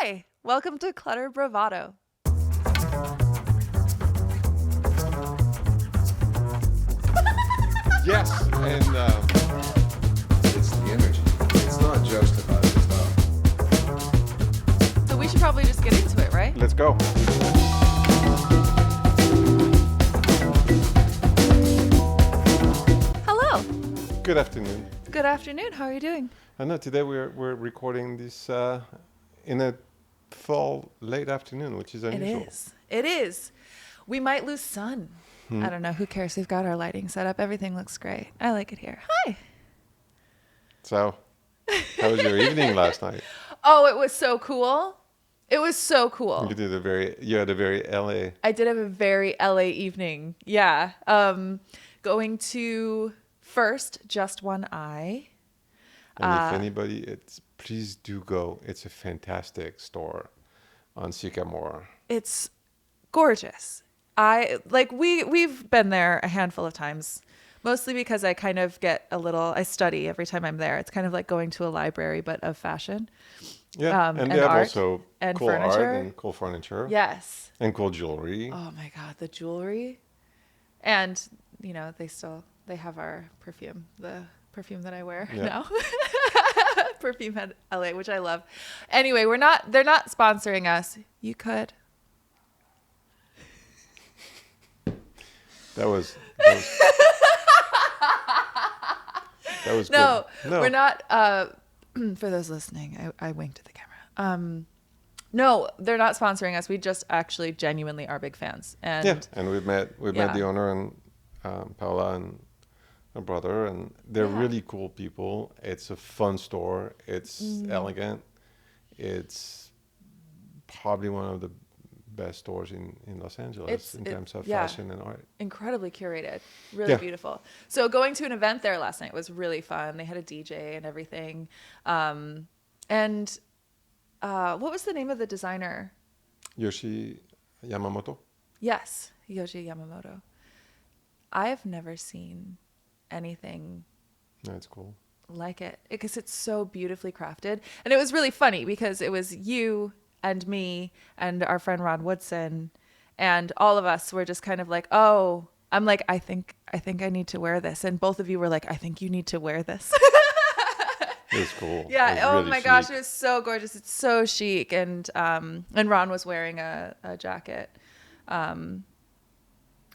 Hi, welcome to Clutter Bravado. Yes, and it's the energy. It's not just about the stuff. So we should probably just get into it, right? Let's go. Hello. Good afternoon. Good afternoon. How are you doing? I know today we're recording this in a fall late afternoon, which is unusual. It is. We might lose sun. I don't know. Who cares? We've got our lighting set up. Everything looks great. I like it here. Hi. So, how was your evening last night? Oh, it was so cool. It was so cool. You had a very LA. I did have a very LA evening. Yeah. Going to first Just One Eye. And if anybody, please do go. It's a fantastic store on Sycamore. It's gorgeous. We've been there a handful of times, mostly because I kind of get I study every time I'm there. It's kind of like going to a library, but of fashion. Yeah, and they have also and cool furniture. art and cool furniture. Yes. And cool jewelry. Oh my God, the jewelry. And, they have our perfume, the perfume that I wear now. Perfume Head LA, which I love. Anyway, they're not sponsoring us. You could. That was No, good. No, we're not. For those listening, I winked at the camera. No, they're not sponsoring us. We just actually genuinely are big fans. And we've met the owner and Paula and her brother, and they're really cool people. It's a fun store. It's elegant. It's probably one of the best stores in Los Angeles in terms of fashion and art. Incredibly curated, really beautiful. So going to an event there last night was really fun. They had a DJ and everything. What was the name of the designer? Yoshi Yamamoto? Yes, Yoshi Yamamoto. I have never seen anything That's cool. like it because it's so beautifully crafted. And it was really funny because it was you and me and our friend Ron Woodson, and all of us were just kind of like, oh, I'm like, I think I need to wear this. And both of you were like, I think you need to wear this. It was cool. Yeah. Oh really my chic. gosh. It was so gorgeous. It's so chic. And Ron was wearing a jacket,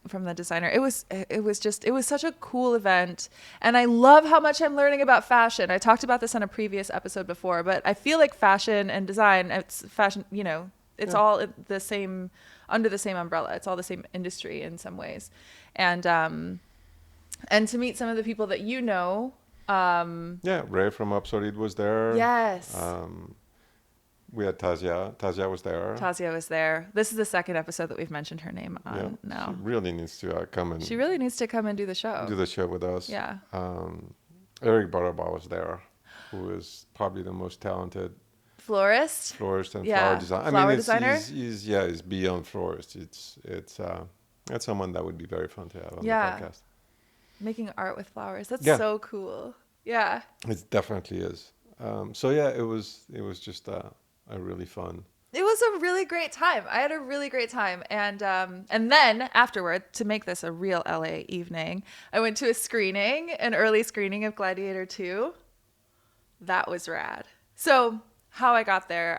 from the designer. It was such a cool event. And I love how much I'm learning about fashion. I talked about this on a previous episode before, but I feel like fashion and design, it's fashion, it's all the same, under the same umbrella. It's all the same industry in some ways. And to meet some of the people that Ray from Upsolid was there. Yes. We had Tazia. Tazia was there. Tazia was there. This is the second episode that we've mentioned her name on now. She really needs to come and... She really needs to come and do the show. Do the show with us. Yeah. Eric Baraba was there, who is probably the most talented... Florist and flower designer. Flower designer. He's beyond florist. It's someone that would be very fun to have on the podcast. Making art with flowers. That's so cool. Yeah. It definitely is. It was just a really fun. It was a really great time. I had a really great time. And then afterward, to make this a real LA evening, I went to an early screening of Gladiator 2. That was rad. So how I got there,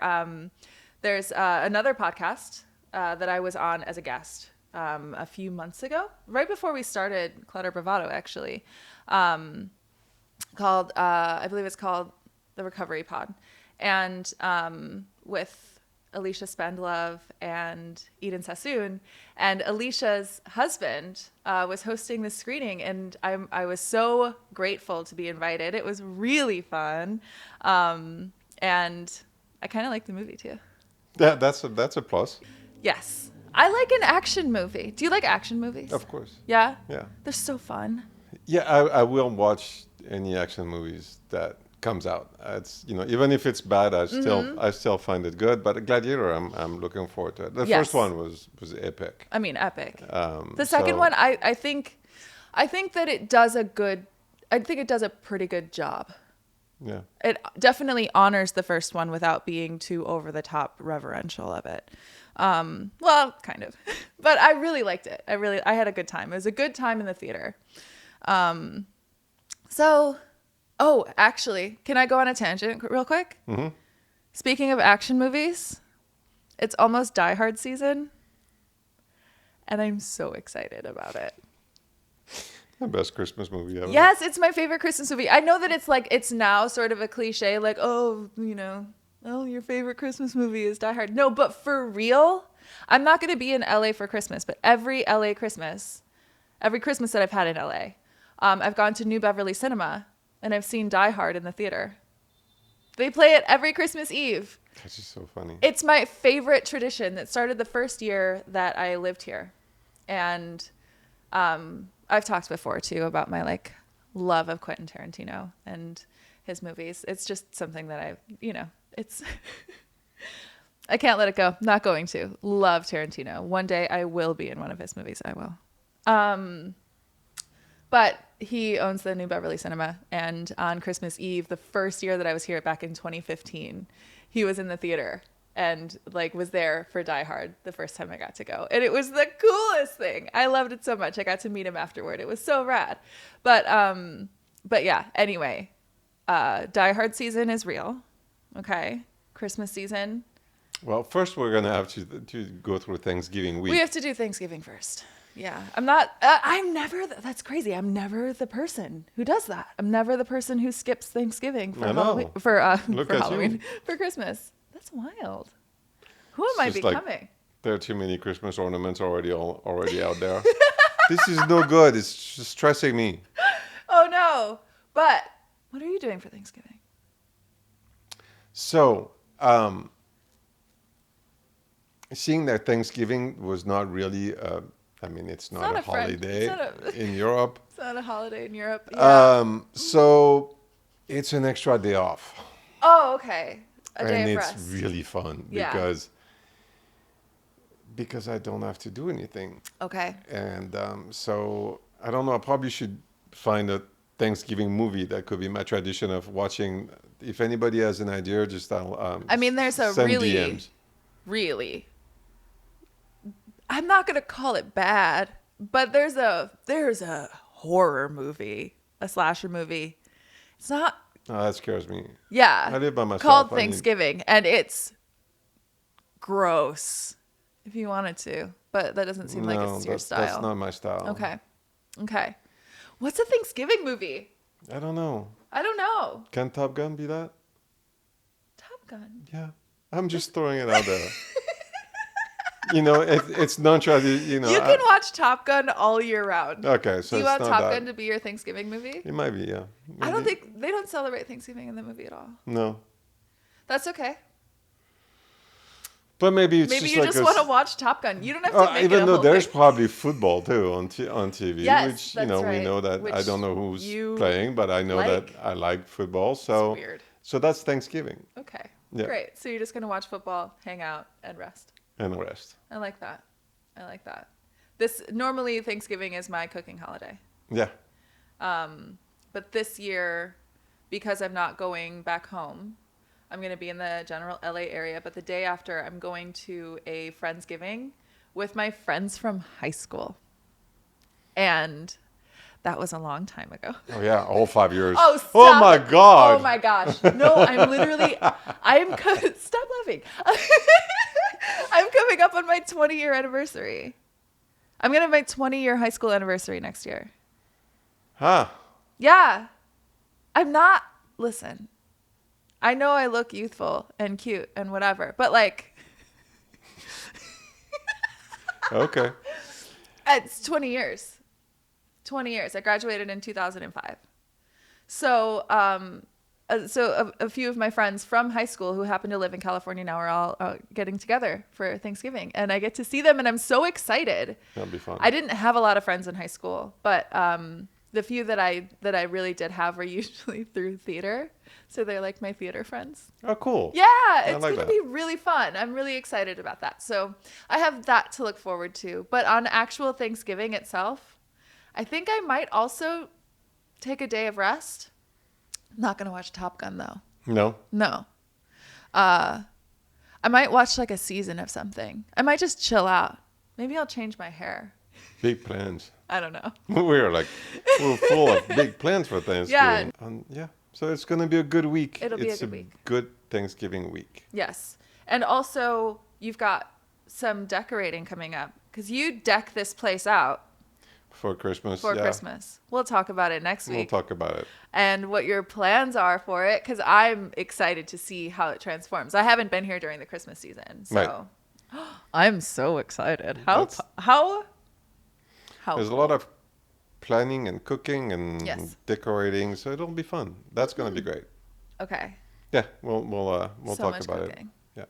there's another podcast that I was on as a guest a few months ago, right before we started Clutter Bravado, actually, called, I believe it's called The Recovery Pod. And with Alicia Spendlove and Eden Sassoon, and Alicia's husband was hosting the screening, and I was so grateful to be invited. It was really fun, and I kind of liked the movie too. Yeah, that's a plus. Yes, I like an action movie. Do you like action movies? Of course. Yeah. Yeah. They're so fun. Yeah, I will watch any action movies that comes out. It's even if it's bad, I still find it good. But Gladiator, I'm looking forward to it. The first one was epic. I mean, epic. The second one, I think that it does a pretty good job. Yeah. It definitely honors the first one without being too over the top reverential of it. Well, kind of, but I really liked it. I had a good time. It was a good time in the theater. So, oh, actually, can I go on a tangent real quick? Mm-hmm. Speaking of action movies, it's almost Die Hard season, and I'm so excited about it. The best Christmas movie ever. Yes, it's my favorite Christmas movie. I know that it's now sort of a cliche, like, oh, oh, your favorite Christmas movie is Die Hard. No, but for real, I'm not going to be in LA for Christmas, but every Christmas that I've had in LA, I've gone to New Beverly Cinema and I've seen Die Hard in the theater. They play it every Christmas Eve. That's just so funny. It's my favorite tradition that started the first year that I lived here. And I've talked before too about my love of Quentin Tarantino and his movies. It's just something that it's I can't let it go. Not going to. Love Tarantino. One day I will be in one of his movies. I will. But he owns the New Beverly Cinema, and on Christmas Eve, the first year that I was here back in 2015, he was in the theater and was there for Die Hard the first time I got to go. And it was the coolest thing. I loved it so much. I got to meet him afterward. It was so rad. But yeah, anyway, Die Hard season is real. Okay. Christmas season. Well, first we're going to have to go through Thanksgiving week. We have to do Thanksgiving first. Yeah. That's crazy. I'm never the person who does that. I'm never the person who skips Thanksgiving for Halloween, for Halloween, for Christmas. That's wild. Who am I becoming? There are too many Christmas ornaments already out there. This is no good. It's just stressing me. Oh no. But what are you doing for Thanksgiving? So, seeing that Thanksgiving was not really it's not a holiday in Europe. It's not a holiday in Europe. Yeah. So it's an extra day off. Oh, okay. A day of rest. And it's really fun because I don't have to do anything. Okay. And so I don't know. I probably should find a Thanksgiving movie that could be my tradition of watching. If anybody has an idea, just there's a send really, DMs. really. I'm not gonna call it bad, but there's a horror movie, a slasher movie. It's not. Oh, that scares me. Yeah. I live by myself. Called Thanksgiving, and it's gross. If you wanted to, but that doesn't seem like it's your style. That's not my style. Okay. What's a Thanksgiving movie? I don't know. Can Top Gun be that? Top Gun. Yeah, I'm just throwing it out there. It's non-traditional. You can watch Top Gun all year round. Okay, so do you want Top Gun to be your Thanksgiving movie? It might be, yeah. Maybe. I don't think they don't celebrate Thanksgiving in the movie at all. No. That's okay. But maybe you just want to watch Top Gun. You don't have to make even it a though whole there's thing. probably football too on TV, yes, which that's right. we know that which I don't know who's playing, but I know that I like football. So it's weird. So that's Thanksgiving. Okay. Yeah. Great. So you're just gonna watch football, hang out, and rest. And rest. I like that. This normally Thanksgiving is my cooking holiday. Yeah. But this year, because I'm not going back home, I'm going to be in the general LA area. But the day after, I'm going to a Friendsgiving with my friends from high school. And that was a long time ago. Oh, yeah. All 5 years. Oh, stop. Oh, my God. Oh, my gosh. No, stop laughing. I'm coming up on my 20-year anniversary. I'm going to have my 20-year high school anniversary next year. Huh. Yeah. Listen, I know I look youthful and cute and whatever, but Okay. It's 20 years. 20 years. I graduated in 2005. So, a few of my friends from high school who happen to live in California now are all getting together for Thanksgiving, and I get to see them, and I'm so excited. That'll be fun. I didn't have a lot of friends in high school, but the few that I really did have were usually through theater, so they're like my theater friends. Oh, cool. Yeah, it's going to be really fun. I'm really excited about that. So I have that to look forward to. But on actual Thanksgiving itself, I think I might also take a day of rest. Not gonna watch Top Gun though. No. No. I might watch like a season of something. I might just chill out. Maybe I'll change my hair. Big plans. I don't know. We're full of big plans for Thanksgiving. Yeah. So it's gonna be a good week. It'll be a It's good week. Good Thanksgiving week. Yes. And also, you've got some decorating coming up because you deck this place out For Christmas. for yeah. Christmas. We'll talk about it next We'll week talk about it. and what your plans are for it because I'm excited to see how it transforms. I haven't been here during the Christmas season, so I'm so excited. How There's a lot of planning and cooking and Yes. decorating, so it'll be fun. That's gonna be great. Okay. Yeah, we'll So talk much about cooking. it.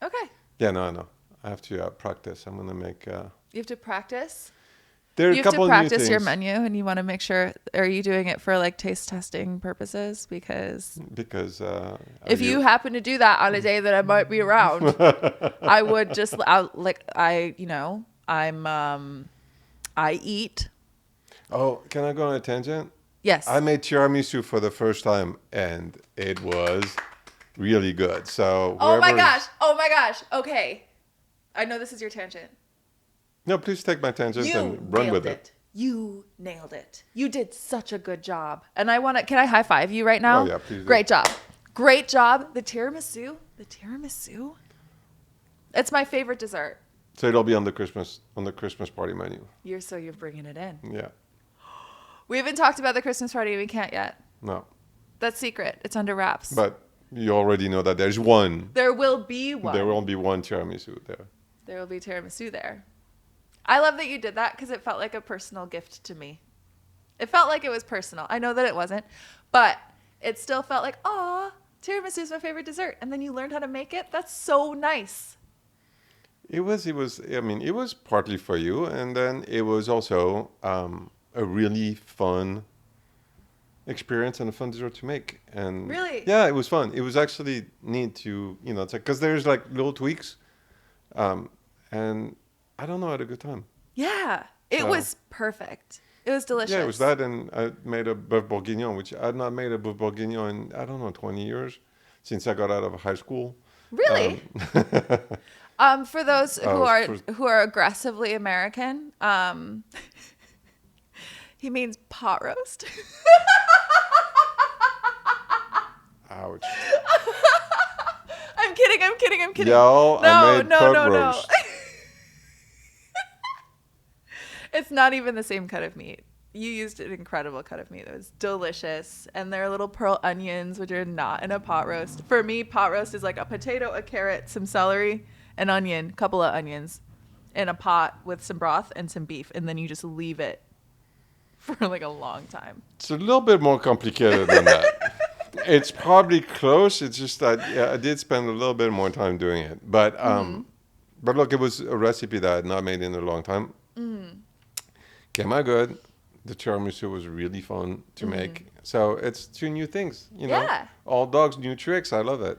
Yeah. Okay. Yeah, no. I have to practice. I'm gonna make. You have to practice. There are You a have couple to of new practice your things menu, and you want to make sure. Are you doing it for like taste testing purposes? Because because if you happen to do that on a day that I might be around, I would just I eat. Oh, can I go on a tangent? Yes. I made tiramisu for the first time, and it was really good. So. Oh my whoever's- gosh. Okay. I know this is your tangent. No, please take my tangent You and run with nailed it. You nailed it. You did such a good job. And can I high five you right now? Oh, yeah, please do. Great job. Great job. The tiramisu. It's my favorite dessert. So it'll be on the Christmas party menu. You're bringing it in. Yeah. We haven't talked about the Christmas party. We can't yet. No. That's secret. It's under wraps. But you already know that there's one. There will be one. There will be one tiramisu there. There will be tiramisu there. I love that you did that because it felt like a personal gift to me. It felt like it was personal. I know that it wasn't, but it still felt like, aw, tiramisu is my favorite dessert. And then you learned how to make it. That's so nice. It was partly for you, and then it was also a really fun experience and a fun dessert to make. And Really? Yeah, it was fun. It was actually neat to, it's like, because there's like little tweaks, and I don't know, I had a good time. Yeah. It was perfect. It was delicious. Yeah, it was that, and I made a bœuf bourguignon, which I had not made a bœuf bourguignon in, I don't know, 20 years, since I got out of high school. Really? For those who are aggressively American, he means pot roast. Ouch. I'm kidding. Yo, I made pot roast. It's not even the same cut of meat. You used an incredible cut of meat. It was delicious. And there are little pearl onions, which are not in a pot roast. For me, pot roast is like a potato, a carrot, some celery, an onion, couple of onions in a pot with some broth and some beef. And then you just leave it for like a long time. It's a little bit more complicated than that. It's probably close. It's just that, I did spend a little bit more time doing it. But look, it was a recipe that I had not made in a long time. Came out good. The tiramisu was really fun to make. So it's 2 new things, Yeah. All dogs, new tricks. I love it.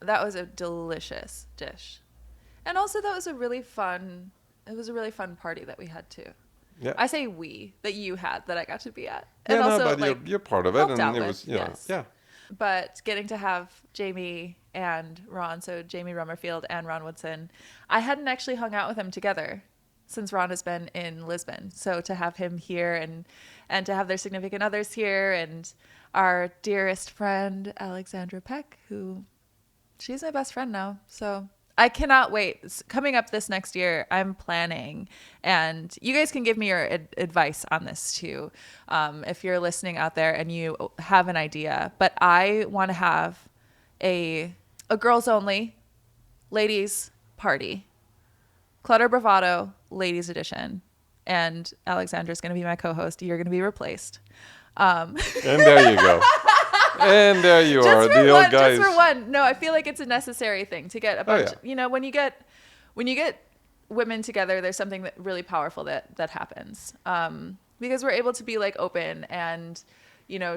That was a delicious dish. And also that was a really fun party that we had too. Yeah. I say that you had, that I got to be at. Yeah, And also, but you're part of it. helped And out it with, was, yes. yeah. But getting to have Jamie and Ron, so Jamie Rummerfield and Ron Woodson, I hadn't actually hung out with them together since Ron has been in Lisbon. So to have him here and to have their significant others here and our dearest friend, Alexandra Peck, she's my best friend now. So I cannot wait. It's coming up this next year, I'm planning. And you guys can give me your advice on this too, if you're listening out there and you have an idea. But I want to have a girls only ladies party. Clutter Bravado, ladies edition. And Alexandra's going to be my co-host. You're going to be replaced. And there you go. And there you are, the old guys. Just for one. No, I feel like it's a necessary thing to get a bunch. When you get women together, there's something that really powerful that happens. Because we're able to be like open and,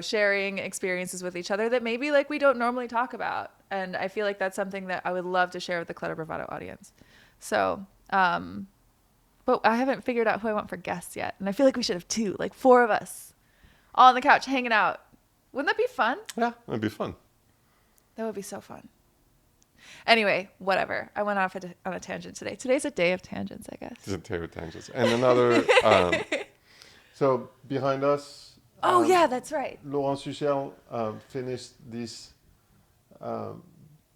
sharing experiences with each other that maybe like we don't normally talk about. And I feel like that's something that I would love to share with the Clutter Bravado audience. So, but I haven't figured out who I want for guests yet. And I feel like we should have 2, like 4 of us all on the couch hanging out. Wouldn't that be fun? Yeah, it'd be fun. That would be so fun. Anyway, whatever. I went off on a tangent today. Today's a day of tangents, I guess. It's a table tangents. And another, so behind us. Oh, yeah, that's right. Laurent Suchel finished this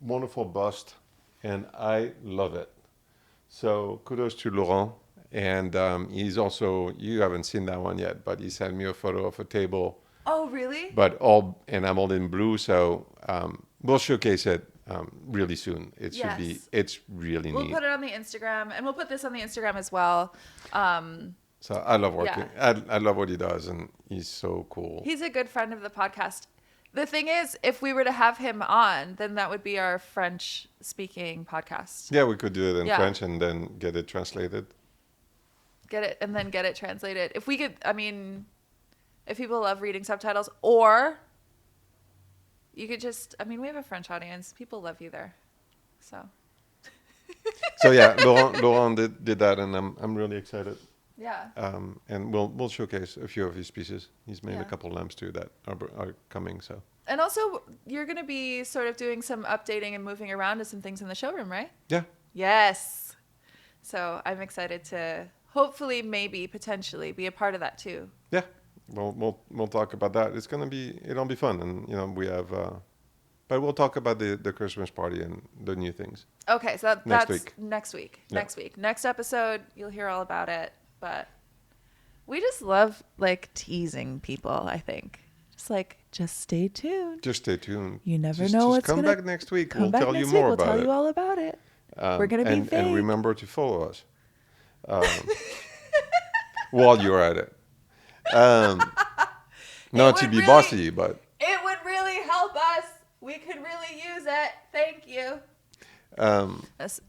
wonderful bust, and I love it. So kudos to Laurent. And he's also, you haven't seen that one yet, but he sent me a photo of a table. Oh, really? But all enameled in blue. So we'll showcase it really soon. It should be, it's really We'll neat. put it on the Instagram, and we'll put this on the Instagram as well. So I love working. Yeah. I love what he does, and he's so cool. He's a good friend of the podcast. The thing is, if we were to have him on, then that would be our French-speaking podcast. Yeah, we could do it in French and then get it translated. Get it translated. If we could, I mean, if people love reading subtitles, or you could just, I mean, we have a French audience. People love you there. So. So yeah, Laurent did that, and I'm really excited. Yeah. And we'll showcase a few of his pieces. He's made a couple lamps too that are coming. So. And also, you're going to be sort of doing some updating and moving around to some things in the showroom, right? Yeah. Yes. So I'm excited to hopefully, maybe, potentially be a part of that too. Yeah. We'll talk about that. It'll be fun, and we have. But we'll talk about the Christmas party and the new things. Okay, so that's next week. Yeah. Next week. Next episode, you'll hear all about it. But we just love like teasing people, I think. Just stay tuned. Just stay tuned. You never know what's going to come back next week. We'll tell you more about it. We'll tell you all about it. We're going to be vague. And remember to follow us while you're at it. Not to be bossy, but... It would really help us. We could really use it. Thank you. That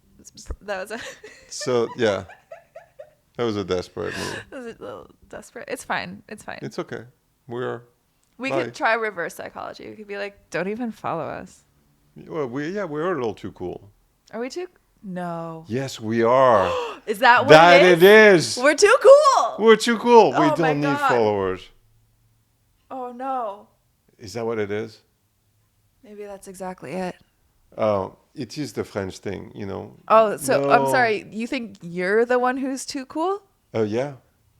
was a... So, yeah. That was a desperate move. That was a little desperate. It's fine. It's okay. We could try reverse psychology. We could be like, don't even follow us. Well, we're a little too cool. Are we too? No. Yes, we are. Is that what that it is? We're too cool. We're too cool. Oh, we don't need followers. Oh, no. Is that what it is? Maybe that's exactly it. It is the French thing, Oh, so no. I'm sorry. You think you're the one who's too cool? Yeah.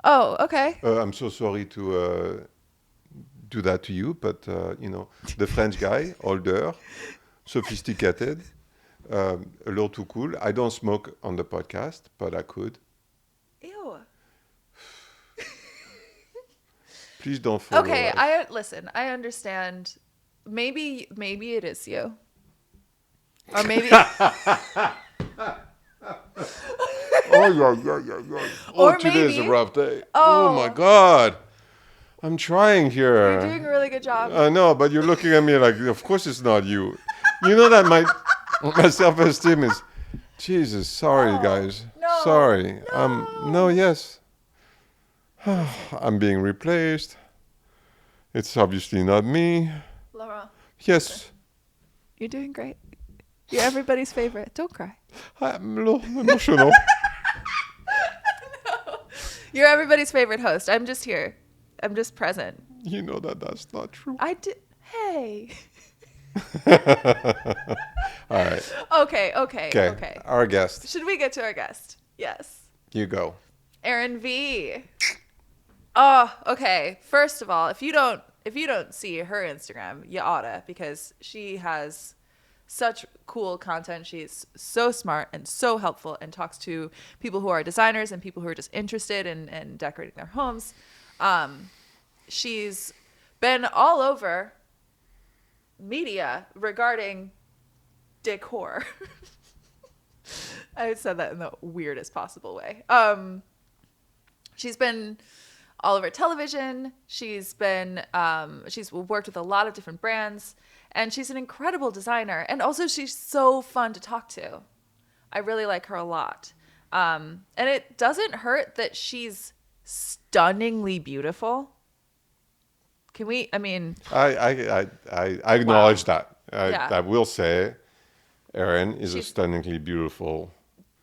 Oh, okay. I'm so sorry to do that to you, but, the French guy, older, sophisticated, a little too cool. I don't smoke on the podcast, but I could. Ew. Please don't follow Okay, us. Listen, I understand. Maybe it is you. Or maybe... Oh, yeah. Or today's maybe- a rough day. Oh, my God. I'm trying here. You're doing a really good job. I know, but you're looking at me like, of course it's not you. You know that my self-esteem is, Jesus, sorry, guys. No, sorry. no. Yes. I'm being replaced. It's obviously not me. Laurent, Yes. you're doing great. You're everybody's favorite. Don't cry. I'm a little emotional. No. You're everybody's favorite host. I'm just here. I'm just present. You know that's not true. I did. Hey. All right. Okay. Our guest. Should we get to our guest? Yes. You go. Erinn V. Oh, okay. First of all, if you don't see her Instagram, you oughta, because she has such cool content. She's so smart and so helpful and talks to people who are designers and people who are just interested in decorating their homes. She's been all over media regarding decor. I said that in the weirdest possible way. She's been all over television. She's worked with a lot of different brands, and she's an incredible designer. And also she's so fun to talk to. I really like her a lot. And it doesn't hurt that she's stunningly beautiful. Can we, I acknowledge that. Yeah. I will say Erinn is a stunningly beautiful,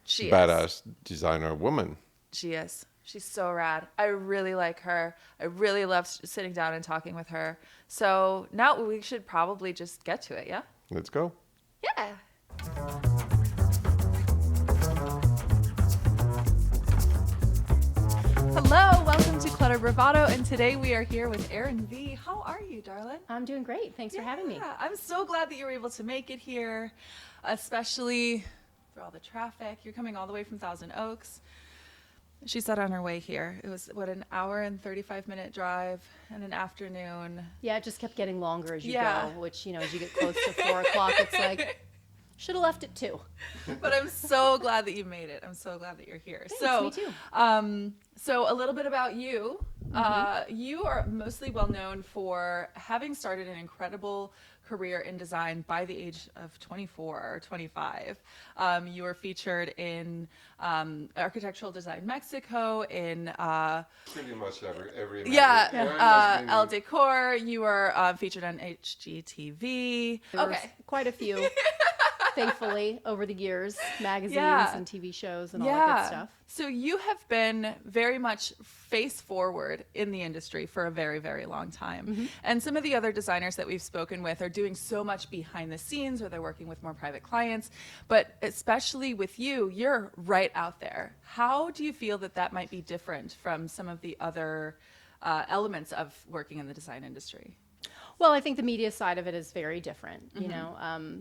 badass designer woman. She is. She's so rad. I really like her. I really love sitting down and talking with her. So now we should probably just get to it, yeah? Let's go. Yeah. Hello, welcome to Clutter Bravado, and today we are here with Erinn V. How are you, darling? I'm doing great. Thanks for having me. I'm so glad that you were able to make it here, especially for all the traffic. You're coming all the way from Thousand Oaks. She said on her way here, it was, an hour and 35-minute drive and an afternoon. Yeah, it just kept getting longer as you Yeah. go, which, as you get close to 4 o'clock, it's like, should have left at 2. But I'm so glad that you made it. I'm so glad that you're here. Thanks, me too. So a little bit about you. You are mostly well known for having started an incredible career in design by the age of 24 or 25. You were featured in Architectural Design Mexico, in Pretty much every El Decor. You were featured on HGTV. There was quite a few, thankfully, over the years, magazines and TV shows and all that good stuff. So you have been very much face forward in the industry for a very, very long time. And some of the other designers that we've spoken with are doing so much behind the scenes, or they're working with more private clients. But especially with you, you're right out there. How do you feel that that might be different from some of the other elements of working in the design industry? Well, I think the media side of it is very different,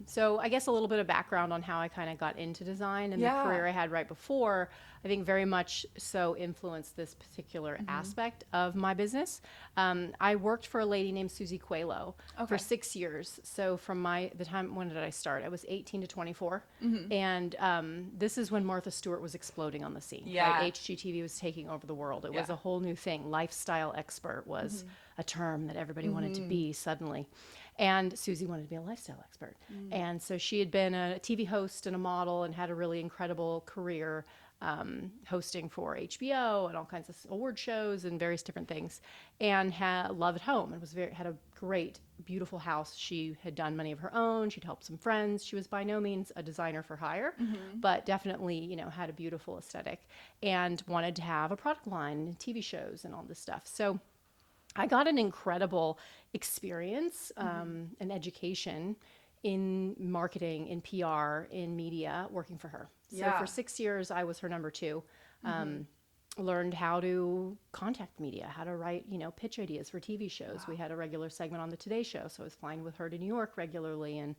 So I guess a little bit of background on how I kind of got into design and the career I had right before, I think very much so influenced this particular aspect of my business. I worked for a lady named Susie Coelho for 6 years. So from the time, when did I start? I was 18 to 24. And this is when Martha Stewart was exploding on the scene. Yeah. Right? HGTV was taking over the world. It was a whole new thing. Lifestyle expert was a term that everybody wanted to be suddenly. And Susie wanted to be a lifestyle expert. And so she had been a TV host and a model and had a really incredible career hosting for HBO and all kinds of award shows and various different things, and had love at home and had a great, beautiful house. She had done many of her own. She'd helped some friends. She was by no means a designer for hire, but definitely, had a beautiful aesthetic and wanted to have a product line and TV shows and all this stuff. So I got an incredible experience and education in marketing, in PR, in media, working for her. So for 6 years, I was her number 2. Learned how to contact media, how to write, pitch ideas for TV shows. We had a regular segment on the Today Show, so I was flying with her to New York regularly and,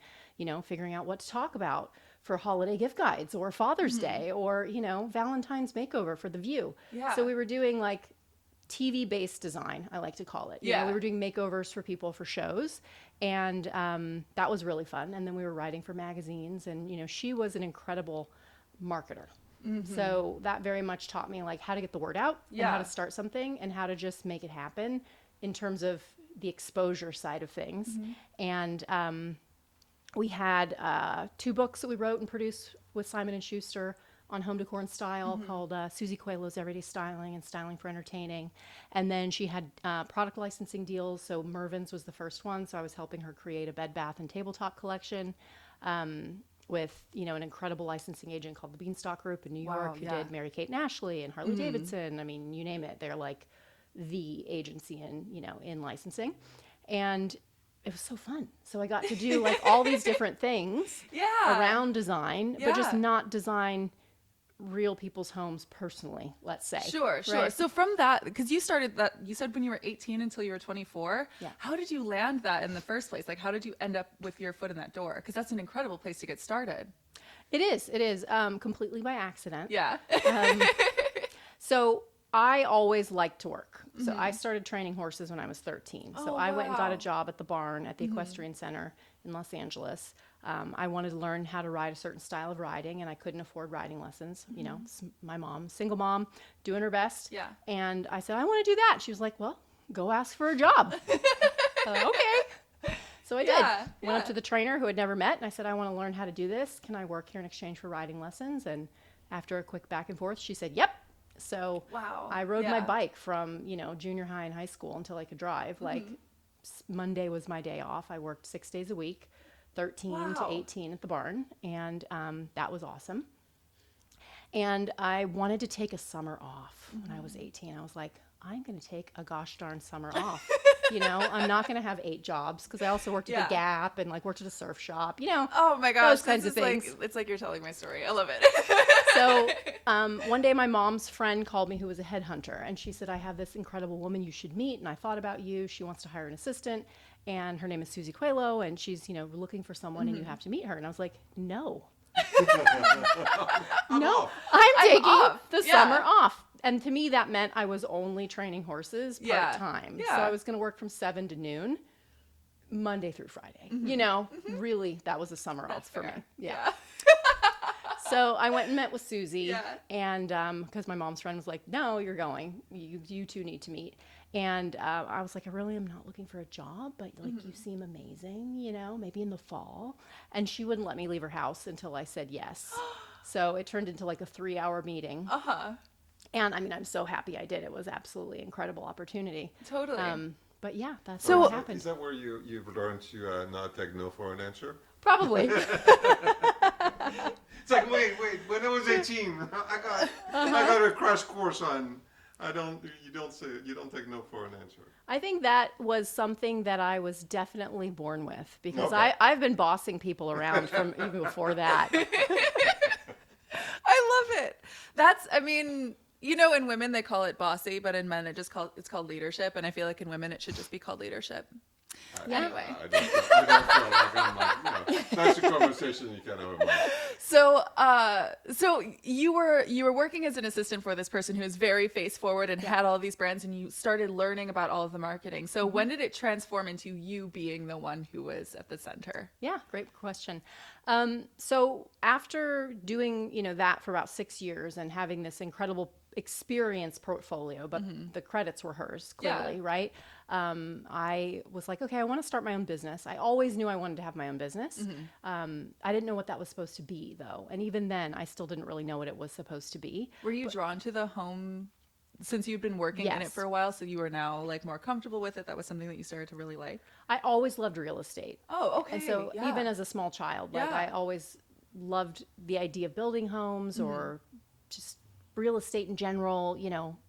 figuring out what to talk about for holiday gift guides or Father's Day or, Valentine's makeover for The View. Yeah. So we were doing like TV-based design, I like to call it. We were doing makeovers for people for shows, and that was really fun. And then we were writing for magazines, and she was an incredible marketer. So that very much taught me like how to get the word out and how to start something and how to just make it happen in terms of the exposure side of things. And we had 2 books that we wrote and produced with Simon & Schuster on home decor and style called Susie Coelho's Everyday Styling and Styling for Entertaining. And then she had product licensing deals. So Mervyn's was the first one. So I was helping her create a bed, bath, and tabletop collection with, an incredible licensing agent called the Beanstalk Group in New York who did Mary-Kate and Ashley and Harley Davidson. I mean, you name it. They're like the agency in licensing. And it was so fun. So I got to do like all these different things around design, but just not design real people's homes personally, let's say. Sure. Right? So from that, because you started that, you said when you were 18 until you were 24. Yeah. How did you land that in the first place? Like, how did you end up with your foot in that door? Because that's an incredible place to get started. It is completely by accident. Yeah. So I always liked to work. So I started training horses when I was 13. So I went and got a job at the barn at the Equestrian Center in Los Angeles. I wanted to learn how to ride a certain style of riding, and I couldn't afford riding lessons. My mom, single mom, doing her best. Yeah. And I said, I want to do that. She was like, well, go ask for a job. Okay. So I did. Went up to the trainer who had never met, and I said, I want to learn how to do this. Can I work here in exchange for riding lessons? And after a quick back and forth, she said, yep. So I rode my bike from, junior high and high school until I could drive. Like Monday was my day off. I worked 6 days a week, 13 to 18 at the barn. And that was awesome. And I wanted to take a summer off when I was 18. I was like, I'm going to take a gosh darn summer off. I'm not going to have 8 jobs because I also worked at the Gap and like worked at a surf shop, Oh my gosh, those kinds of things. It's like you're telling my story. I love it. So one day my mom's friend called me who was a headhunter, and she said, I have this incredible woman you should meet, and I thought about you. She wants to hire an assistant, and her name is Susie Coelho, and she's, looking for someone, and you have to meet her. And I was like, no. No, I'm taking the summer off. And to me, that meant I was only training horses part-time. So I was going to work from 7 to noon, Monday through Friday. Really, that was a summer off for me. Yeah. So I went and met with Susie, and because my mom's friend was like, no, you're going. You two need to meet. And I was like, I really am not looking for a job, but like you seem amazing, maybe in the fall. And she wouldn't let me leave her house until I said yes. So it turned into like a 3-hour meeting. And I mean, I'm so happy I did. It was absolutely incredible opportunity. Totally. But yeah, that's So what happened. Is that where you've learned to not take no for an answer? Probably. It's like, wait, when I was 18, I got a crash course on, you don't take no for an answer. I think that was something that I was definitely born with, because Okay. I've been bossing people around from even before that. I love it. In women they call it bossy, but in men it's called leadership. And I feel like in women it should just be called leadership. Anyway. I don't feel like I'm like, that's a conversation you can't have with mine. So you were working as an assistant for this person who was very face forward and had all these brands, and you started learning about all of the marketing. So when did it transform into you being the one who was at the center? Yeah, great question. So after doing, that for about 6 years and having this incredible experience portfolio, but the credits were hers, clearly, right? I was like, okay, I want to start my own business. I always knew I wanted to have my own business. I didn't know what that was supposed to be, though. And even then, I still didn't really know what it was supposed to be. Were you drawn to the home since you'd been working in it Yes. for a while, so you were now like more comfortable with it? That was something that you started to really like? I always loved real estate. Oh, okay. And so even as a small child, like I always loved the idea of building homes or just real estate in general,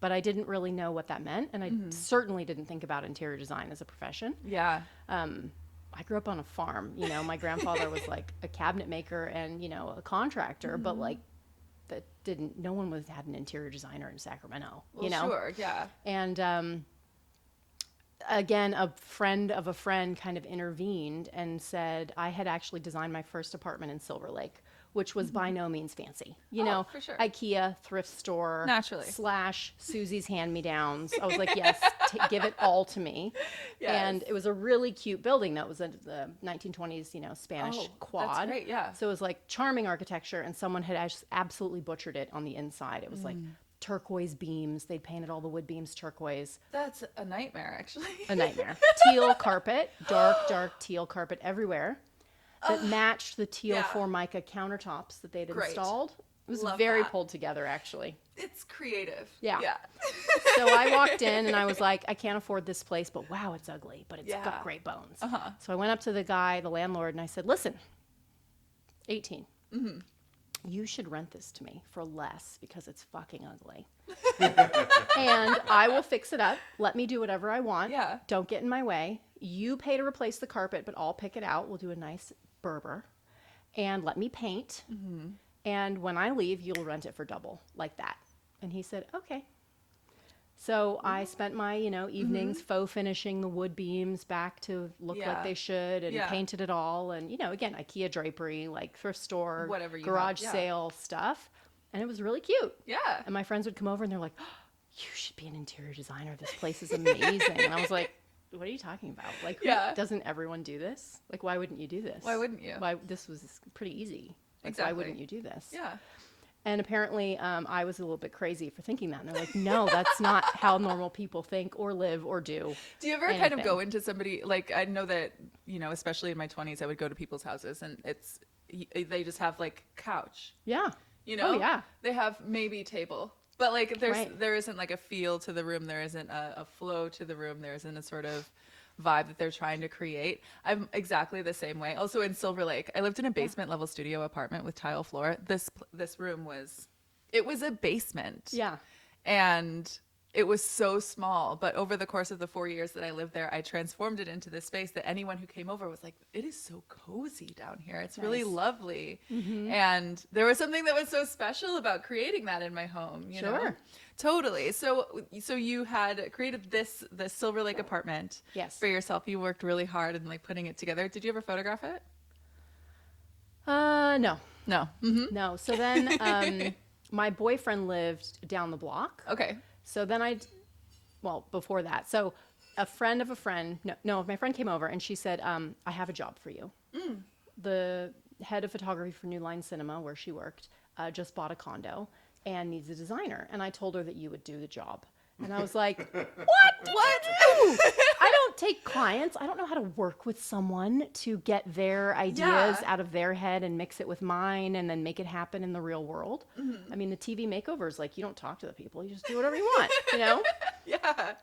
but I didn't really know what that meant. And I certainly didn't think about interior design as a profession. Yeah. I grew up on a farm, my grandfather was like a cabinet maker and, a contractor, but like no one had an interior designer in Sacramento, Sure. Yeah. And, again, a friend of a friend kind of intervened and said I had actually designed my first apartment in Silver Lake, which was by no means fancy. For sure. IKEA, thrift store, Naturally. / Susie's hand-me-downs. I was like, yes, give it all to me. Yes. And it was a really cute building that was in the 1920s, Spanish quad. That's great, yeah. So it was like charming architecture, and someone had absolutely butchered it on the inside. It was like turquoise beams. They'd painted all the wood beams turquoise. That's a nightmare, actually. A nightmare. Teal carpet, dark teal carpet everywhere that matched the teal Formica countertops that they'd installed. It was very pulled together, actually. It's creative. Yeah. So I walked in and I was like, I can't afford this place, but wow, it's ugly, but it's got great bones. So I went up to the landlord, and I said, listen, 18. You should rent this to me for less because it's fucking ugly. And I will fix it up. Let me do whatever I want. Yeah. Don't get in my way. You pay to replace the carpet, but I'll pick it out. We'll do a nice Berber. And let me paint. And when I leave, you'll rent it for double, like that. And he said, okay. So I spent my, evenings faux finishing the wood beams back to look like they should, and painted it all. And, again, IKEA drapery, like thrift store, whatever garage sale stuff. And it was really cute. Yeah. And my friends would come over and they're like, oh, you should be an interior designer. This place is amazing. And I was like, what are you talking about? Like, doesn't everyone do this? Like, why wouldn't you do this? Why wouldn't you? This was pretty easy. Like, Exactly. why wouldn't you do this? Yeah. And apparently I was a little bit crazy for thinking that. And they're like, no, that's not how normal people think or live or do. Do you ever kind of go into somebody, like, I know that, especially in my 20s, I would go to people's houses and they just have like couch. Yeah. Oh, yeah. They have maybe table. But like there isn't like a feel to the room. There isn't a flow to the room. There isn't a sort of vibe that they're trying to create. I'm exactly the same way. Also in Silver Lake, I lived in a basement level studio apartment with tile floor. This room was It was a basement. Yeah. And it was so small, but over the course of the 4 years that I lived there, I transformed it into this space that anyone who came over was like, it is so cozy down here. It's really lovely. And there was something that was so special about creating that in my home, you know? Totally. So you had created the Silver Lake apartment Yes. for yourself. You worked really hard in like putting it together. Did you ever photograph it? No. No. Mm-hmm. No. So then my boyfriend lived down the block. Okay. So then before that. So a friend of a friend, my friend came over and she said, I have a job for you. The head of photography for New Line Cinema, where she worked, just bought a condo and needs a designer. And I told her that you would do the job. And I was like, what? I don't take clients. I don't know how to work with someone to get their ideas out of their head and mix it with mine and then make it happen in the real world. I mean, the TV makeovers, like, you don't talk to the people. You just do whatever you want, you know? Yeah.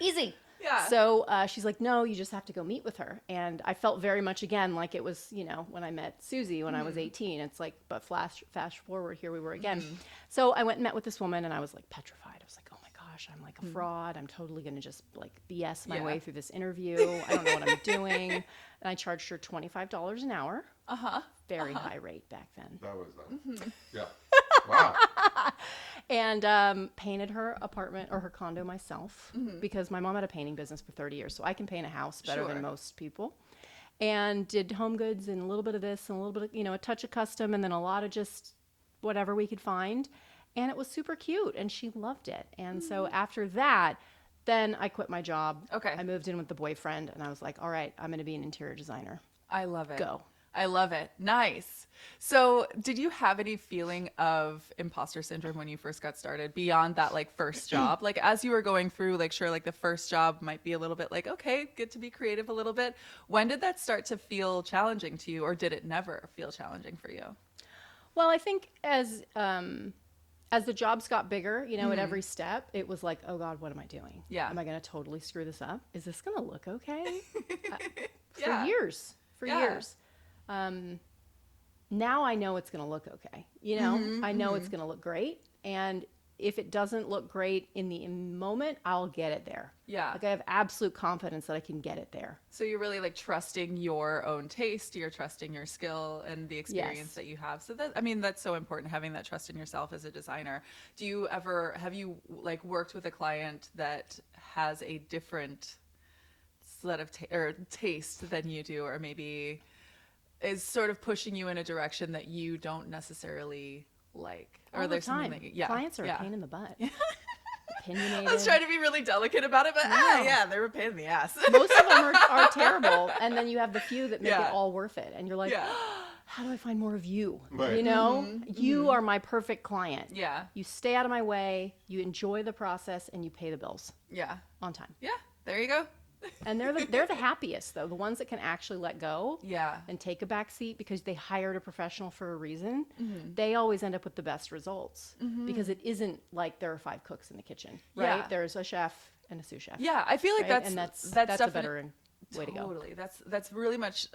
Easy. Yeah. So she's like, no, you just have to go meet with her. And I felt very much, again, like it was, you know, when I met Susie when I was 18. It's like, but fast forward, here we were again. So I went and met with this woman and I was like petrified. I was like, oh my gosh, I'm like a fraud. I'm totally going to just like BS my way through this interview. I don't know what I'm doing. And I charged her $25 an hour. Very high rate back then. That was yeah. Wow. And painted her apartment or her condo myself because my mom had a painting business for 30 years. So I can paint a house better than most people. And did home goods and a little bit of this and a little bit of, you know, a touch of custom and then a lot of just whatever we could find. And it was super cute and she loved it. And so after that, then I quit my job. Okay. I moved in with the boyfriend and I was like, all right, I'm going to be an interior designer. I love it. Go. I love it. Nice. So did you have any feeling of imposter syndrome when you first got started beyond that like first job? Like as you were going through, like sure, like the first job might be a little bit like, okay, get to be creative a little bit. When did that start to feel challenging to you or did it never feel challenging for you? Well, I think as the jobs got bigger, you know, at every step, it was like, oh God, what am I doing? Yeah. Am I going to totally screw this up? Is this going to look okay? For Yeah. years. Now I know it's going to look okay. You know, I know it's going to look great. And if it doesn't look great in the moment, I'll get it there. Yeah. Like I have absolute confidence that I can get it there. So you're really like trusting your own taste, you're trusting your skill and the experience that you have. So that, I mean, that's so important, having that trust in yourself as a designer. Have you like worked with a client that has a different set of taste than you do, or maybe is sort of pushing you in a direction that you don't necessily like? All or the there's time. something that, Clients are a pain in the butt. Opinionated. I was trying to be really delicate about it, but they're a pain in the ass. Most of them are terrible, and then you have the few that make it all worth it, and you're like, how do I find more of you? Right. You know, you are my perfect client. Yeah. You stay out of my way, you enjoy the process, and you pay the bills Yeah. on time. Yeah. There you go. And they're the happiest though, the ones that can actually let go Yeah. and take a back seat because they hired a professional for a reason. They always end up with the best results because it isn't like there are 5 cooks in the kitchen, right? Yeah. There's a chef and a sous chef. Yeah. I feel like right? that's a better way to go. Totally. That's really much.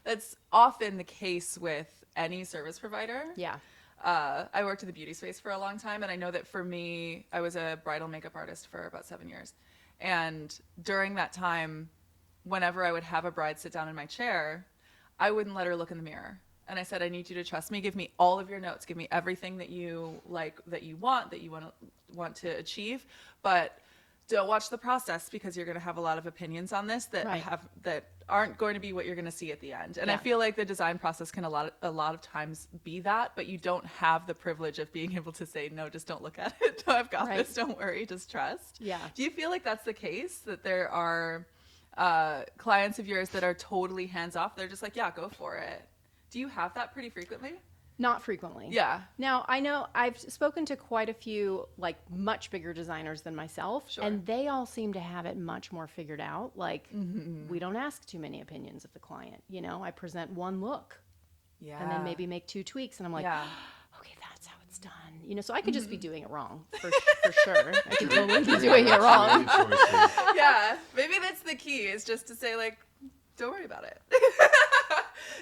That's often the case with any service provider. Yeah. I worked in the beauty space for a long time, and I know that for me, I was a bridal makeup artist for about 7 years. And during that time, whenever I would have a bride sit down in my chair, I wouldn't let her look in the mirror. And I said, I need you to trust me. Give me all of your notes. Give me everything that you like, that you want to achieve. But don't watch the process because you're going to have a lot of opinions on this that aren't going to be what you're going to see at the end. And I feel like the design process can a lot of times be that, but you don't have the privilege of being able to say, no, just don't look at it. I've got this. Don't worry. Just trust. Yeah. Do you feel like that's the case, that there are clients of yours that are totally hands off? They're just like, yeah, go for it. Do you have that pretty frequently? Not frequently. Yeah. Now, I know I've spoken to quite a few, like, much bigger designers than myself, and they all seem to have it much more figured out. Like, we don't ask too many opinions of the client. You know, I present one look, and then maybe make 2 tweaks, and I'm like, okay, that's how it's done. You know, so I could just be doing it wrong, for sure. I could totally be doing it wrong. Yeah, maybe that's the key, is just to say, like, don't worry about it.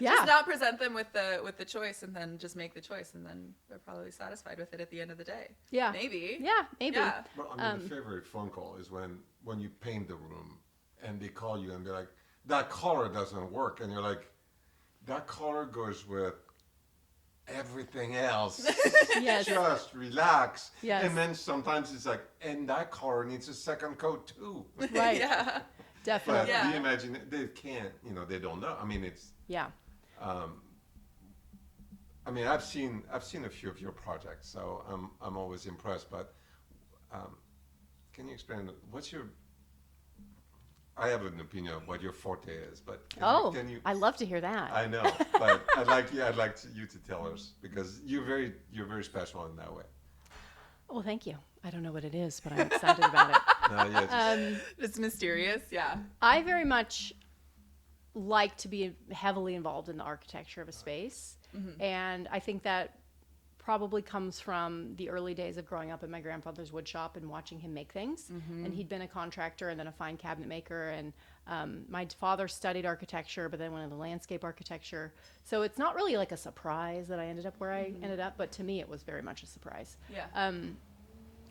Yeah. Just not present them with the choice, and then just make the choice, and then they're probably satisfied with it at the end of the day. Yeah. Maybe. Yeah, maybe. Yeah. Well, I mean, the favorite phone call is when you paint the room and they call you and they're like, that color doesn't work, and you're like, that color goes with everything else. Yes. Just relax. Yes. And then sometimes it's like, and that color needs a second coat too. Right. Yeah. But Definitely. Yeah. you imagine they can't, they don't know. I mean, it's. Yeah. I mean, I've seen a few of your projects, so I'm always impressed. But can you explain what's your? I have an opinion of what your forte is, but can you? I love to hear that. I know, but I'd like you to tell us, because you're very special in that way. Well, thank you. I don't know what it is, but I'm excited about it. Yeah, It's mysterious. Yeah. I very much like to be heavily involved in the architecture of a space. And I think that probably comes from the early days of growing up in my grandfather's wood shop and watching him make things. And he'd been a contractor and then a fine cabinet maker. And my father studied architecture, but then went into landscape architecture. So it's not really like a surprise that I ended up where I ended up, but to me it was very much a surprise. Yeah.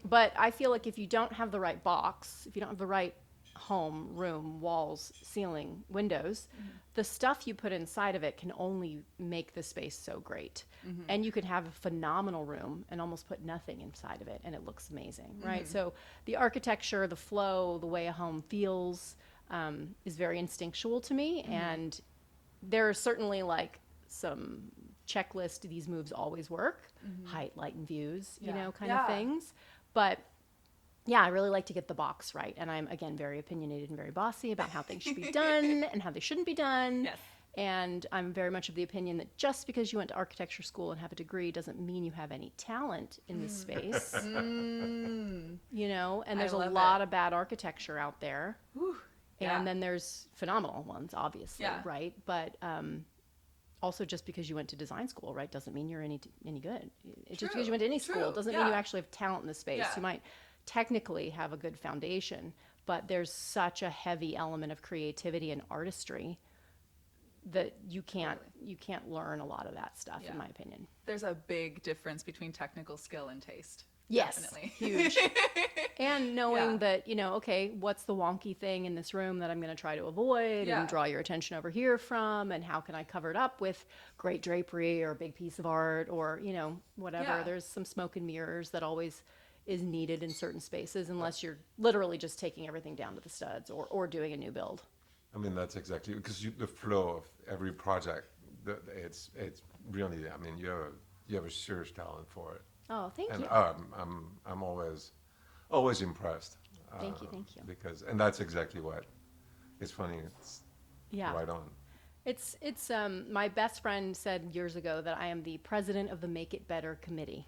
But I feel like if you don't have the right box, if you don't have the right home, room, walls, ceiling, windows, the stuff you put inside of it can only make the space so great. And you could have a phenomenal room and almost put nothing inside of it and it looks amazing, right? So the architecture, the flow, the way a home feels is very instinctual to me. And there are certainly like some checklist, these moves always work, height, light, and views, kind of things. But yeah, I really like to get the box right. And I'm, again, very opinionated and very bossy about how things should be done and how they shouldn't be done. Yes. And I'm very much of the opinion that just because you went to architecture school and have a degree doesn't mean you have any talent in this space. And there's a lot of bad architecture out there. Whew. Yeah. And then there's phenomenal ones, obviously, Yeah. right? But also, just because you went to design school, right, doesn't mean you're any good. Just because you went to any school doesn't mean you actually have talent in the space. Yeah. You might technically have a good foundation, but there's such a heavy element of creativity and artistry that you can't learn a lot of that stuff, in my opinion. There's a big difference between technical skill and taste. Yes, Definitely. huge. And knowing that, okay, what's the wonky thing in this room that I'm going to try to avoid and draw your attention over here from, and how can I cover it up with great drapery or a big piece of art or, whatever. Yeah. There's some smoke and mirrors that always is needed in certain spaces unless you're literally just taking everything down to the studs or doing a new build. I mean, that's exactly, because the flow of every project, it's really, I mean, you have a serious talent for it. Oh, thank you. I'm always impressed. Thank you. Because, and that's exactly what, it's funny, it's right on. It's my best friend said years ago that I am the president of the Make It Better committee.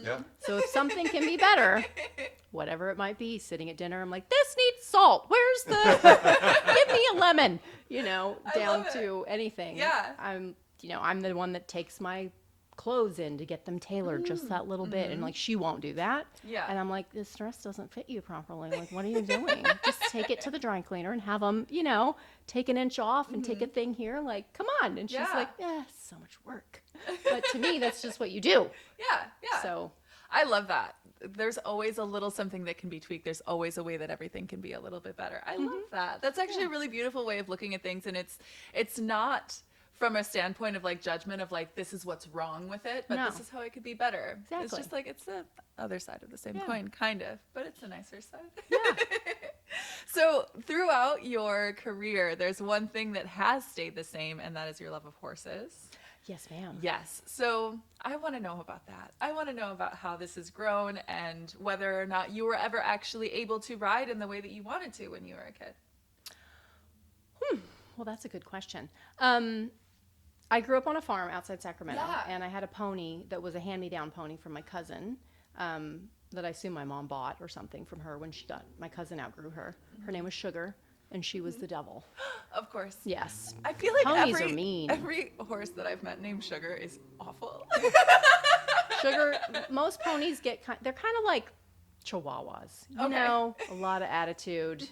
Yeah. So if something can be better, whatever it might be, sitting at dinner, I'm like, this needs salt. Where's give me a lemon, down to anything. Yeah. I'm the one that takes my clothes in to get them tailored just that little bit. And like, she won't do that. Yeah. And I'm like, this dress doesn't fit you properly. Like, what are you doing? Just take it to the dry cleaner and have them, take an inch off and take a thing here. Like, come on. And she's like, it's so much work. But to me, that's just what you do. Yeah. So I love that. There's always a little something that can be tweaked. There's always a way that everything can be a little bit better. I love that. That's actually a really beautiful way of looking at things. And it's not from a standpoint of like judgment of like, this is what's wrong with it, but this is how it could be better. Exactly. It's just like, it's the other side of the same coin, kind of, but it's a nicer side. Yeah. So throughout your career, there's one thing that has stayed the same, and that is your love of horses. Yes, ma'am. Yes. So I want to know about that. I want to know about how this has grown and whether or not you were ever actually able to ride in the way that you wanted to when you were a kid. Well, that's a good question. I grew up on a farm outside Sacramento, and I had a pony that was a hand-me-down pony from my cousin that I assume my mom bought or something from her when my cousin outgrew her. Her name was Sugar, and she was the devil. Of course. Yes. I feel like Ponies are mean. Every horse that I've met named Sugar is awful. Sugar, most ponies they're kind of like Chihuahuas, a lot of attitude.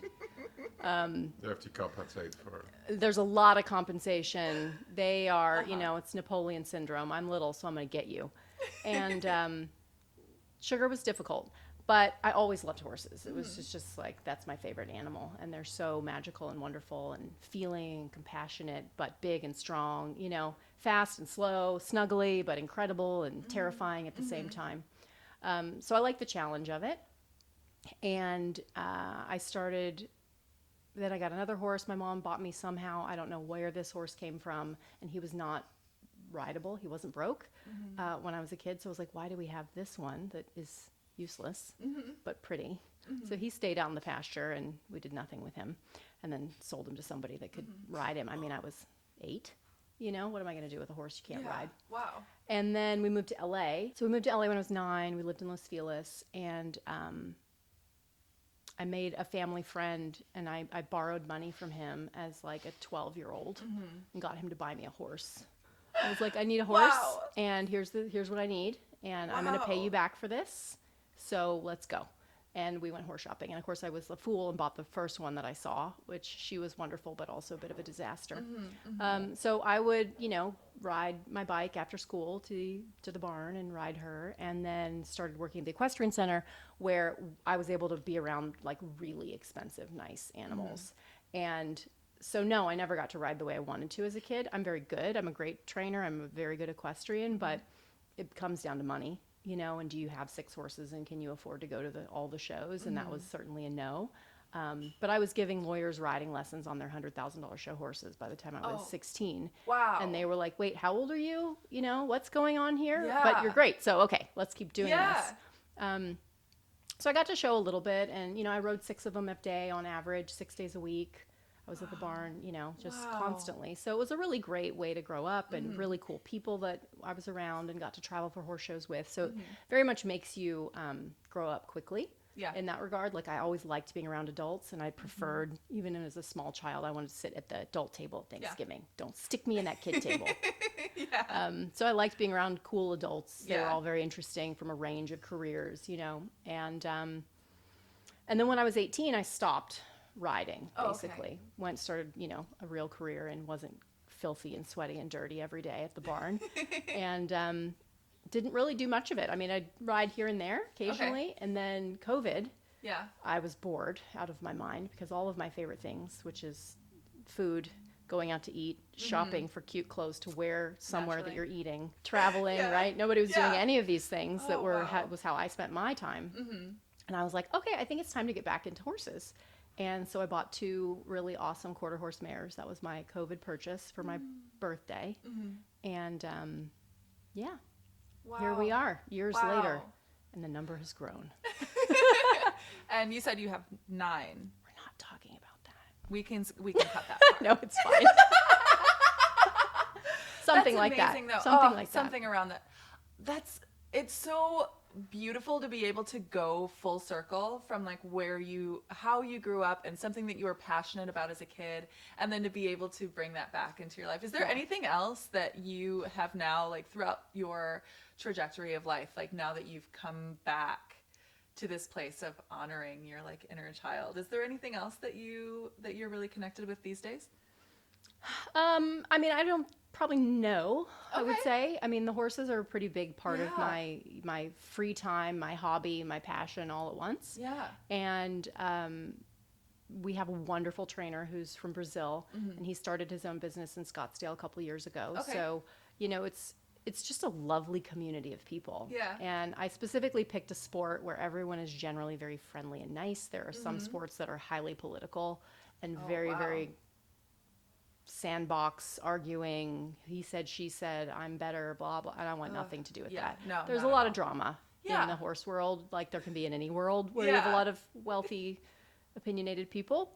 You have to compensate for. There's a lot of compensation. They are, it's Napoleon syndrome. I'm little, so I'm going to get you. And sugar was difficult, but I always loved horses. It was just like, that's my favorite animal. And they're so magical and wonderful and feeling and compassionate, but big and strong, fast and slow, snuggly, but incredible and terrifying at the same time. So I like the challenge of it. And then I got another horse. My mom bought me somehow. I don't know where this horse came from. And he was not rideable. He wasn't broke when I was a kid. So I was like, why do we have this one that is useless but pretty? So he stayed out in the pasture and we did nothing with him, and then sold him to somebody that could ride him. I mean, I was 8. What am I going to do with a horse you can't ride? Wow. And then we moved to LA. So we moved to LA when I was 9. We lived in Los Feliz, and I made a family friend, and I borrowed money from him as like a 12-year-old and got him to buy me a horse. I was like, I need a horse, and here's what I need, and I'm going to pay you back for this. So let's go. And we went horse shopping. And of course I was a fool and bought the first one that I saw, which she was wonderful, but also a bit of a disaster. So I would, ride my bike after school to the barn and ride her, and then started working at the equestrian center where I was able to be around like really expensive, nice animals. And so no, I never got to ride the way I wanted to as a kid. I'm very good. I'm a great trainer. I'm a very good equestrian, but it comes down to money. And do you have 6 horses, and can you afford to go to all the shows? And that was certainly a no. But I was giving lawyers riding lessons on their $100,000 show horses by the time I was 16. Wow. And they were like, wait, how old are you? What's going on here? Yeah. But you're great. So, okay, let's keep doing this. So I got to show a little bit, and, I rode 6 of them a day on average, 6 days a week. I was at the barn, just constantly. So it was a really great way to grow up, and really cool people that I was around and got to travel for horse shows with. So it very much makes you grow up quickly in that regard. Like I always liked being around adults, and I preferred, even as a small child, I wanted to sit at the adult table at Thanksgiving. Don't stick me in that kid table. So I liked being around cool adults. They were all very interesting from a range of careers, And then when I was 18, I stopped riding, basically. Started, a real career, and wasn't filthy and sweaty and dirty every day at the barn. And didn't really do much of it. I mean, I'd ride here and there occasionally. And then COVID, I was bored out of my mind, because all of my favorite things, which is food, going out to eat, shopping for cute clothes to wear somewhere that you're eating, traveling, right? Nobody was doing any of these things that was how I spent my time. And I was like, okay, I think it's time to get back into horses. And so I bought 2 really awesome quarter horse mares. That was my COVID purchase for my birthday. And here we are years later, and the number has grown. And you said you have 9. We're not talking about that. We can cut that part. No, it's fine. Something like that. Though. Something around that. It's so beautiful to be able to go full circle from like how you grew up and something that you were passionate about as a kid, and then to be able to bring that back into your life. Is there anything else that you have now, like throughout your trajectory of life, like now that you've come back to this place of honoring your like inner child, is there anything else that you're really connected with these days? I mean, I don't probably know, I would say. I mean, the horses are a pretty big part of my free time, my hobby, my passion all at once. Yeah. And we have a wonderful trainer who's from Brazil, and he started his own business in Scottsdale a couple of years ago. Okay. So, it's just a lovely community of people. Yeah. And I specifically picked a sport where everyone is generally very friendly and nice. There are some sports that are highly political and very sandbox arguing, he said, she said, I'm better, blah, blah. And I want nothing to do with that. No, there's a lot of drama in the horse world, like there can be in any world where you have a lot of wealthy, opinionated people.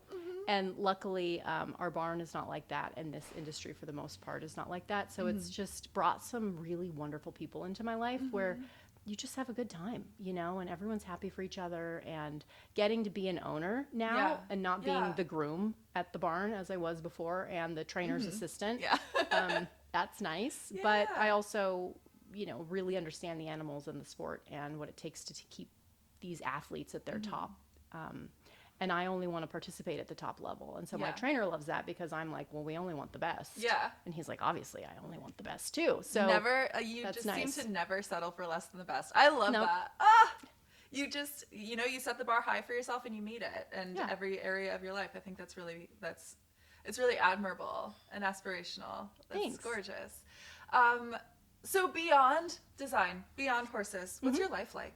And luckily, our barn is not like that, and this industry, for the most part, is not like that. So it's just brought some really wonderful people into my life where you just have a good time, and everyone's happy for each other. And getting to be an owner now and not being the groom at the barn as I was before, and the trainer's assistant, that's nice. Yeah. But I also, really understand the animals and the sport and what it takes to keep these athletes at their top. and I only want to participate at the top level. And so my Yeah. trainer loves that because I'm like, well, we only want the best. Yeah. And he's like, obviously, I only want the best too. So Never, you that's just nice. seem to never settle for less than the best. I love Nope. that. Ah, you just, you set the bar high for yourself and you meet it. And Yeah. every area of your life, I think it's really admirable and aspirational. That's Thanks. gorgeous. So beyond design, beyond horses, what's your life like?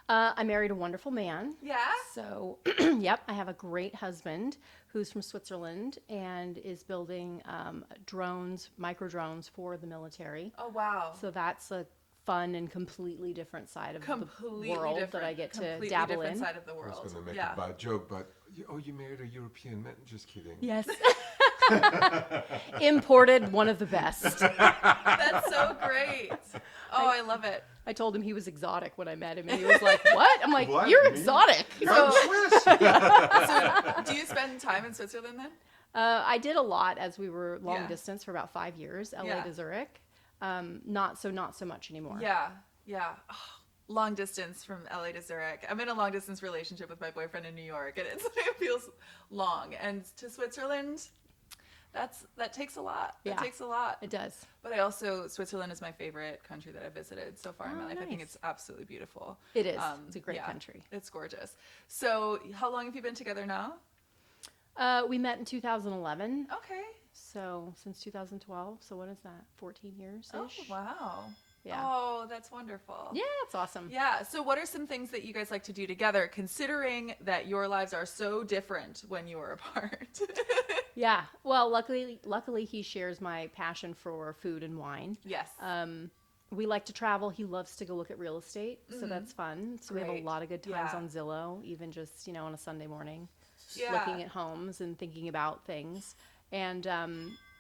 I married a wonderful man. Yeah. So, yep, I have a great husband who's from Switzerland and is building micro drones for the military. Oh, wow. So that's a fun and completely different side of Completely the world different, that I get to completely dabble different in. side of the I world. was going to make Yeah. a bad joke, but you married a European man? Just kidding. Yes. Imported, one of the best. That's so great. Oh, I love it. I told him he was exotic when I met him, and he was like, "What?" I'm like, What? "You're Me? exotic." I'm Swiss. So, do you spend time in Switzerland then? I did a lot as we were long Yeah. distance for about 5 years, LA Yeah. to Zurich. Not so much anymore. Yeah, yeah. Oh, long distance from LA to Zurich. I'm in a long distance relationship with my boyfriend in New York, and it feels long. And to Switzerland, that takes a lot. Yeah. It takes a lot. It does. But Switzerland is my favorite country that I've visited so far in my Oh, life. I think nice. it's absolutely beautiful. It is. It's a great country. It's gorgeous. So, how long have you been together now? We met in 2011. Okay. So since 2012. So what is that? 14 years-ish? Oh, wow. Yeah. Oh, that's wonderful. Yeah, it's awesome. Yeah. So, what are some things that you guys like to do together, considering that your lives are so different when you are apart? Yeah. Well, luckily he shares my passion for food and wine. Yes. We like to travel. He loves to go look at real estate, so that's fun. So we have Great. a lot of good times Yeah. on Zillow, even just on a Sunday morning, Yeah. looking at homes and thinking about things. And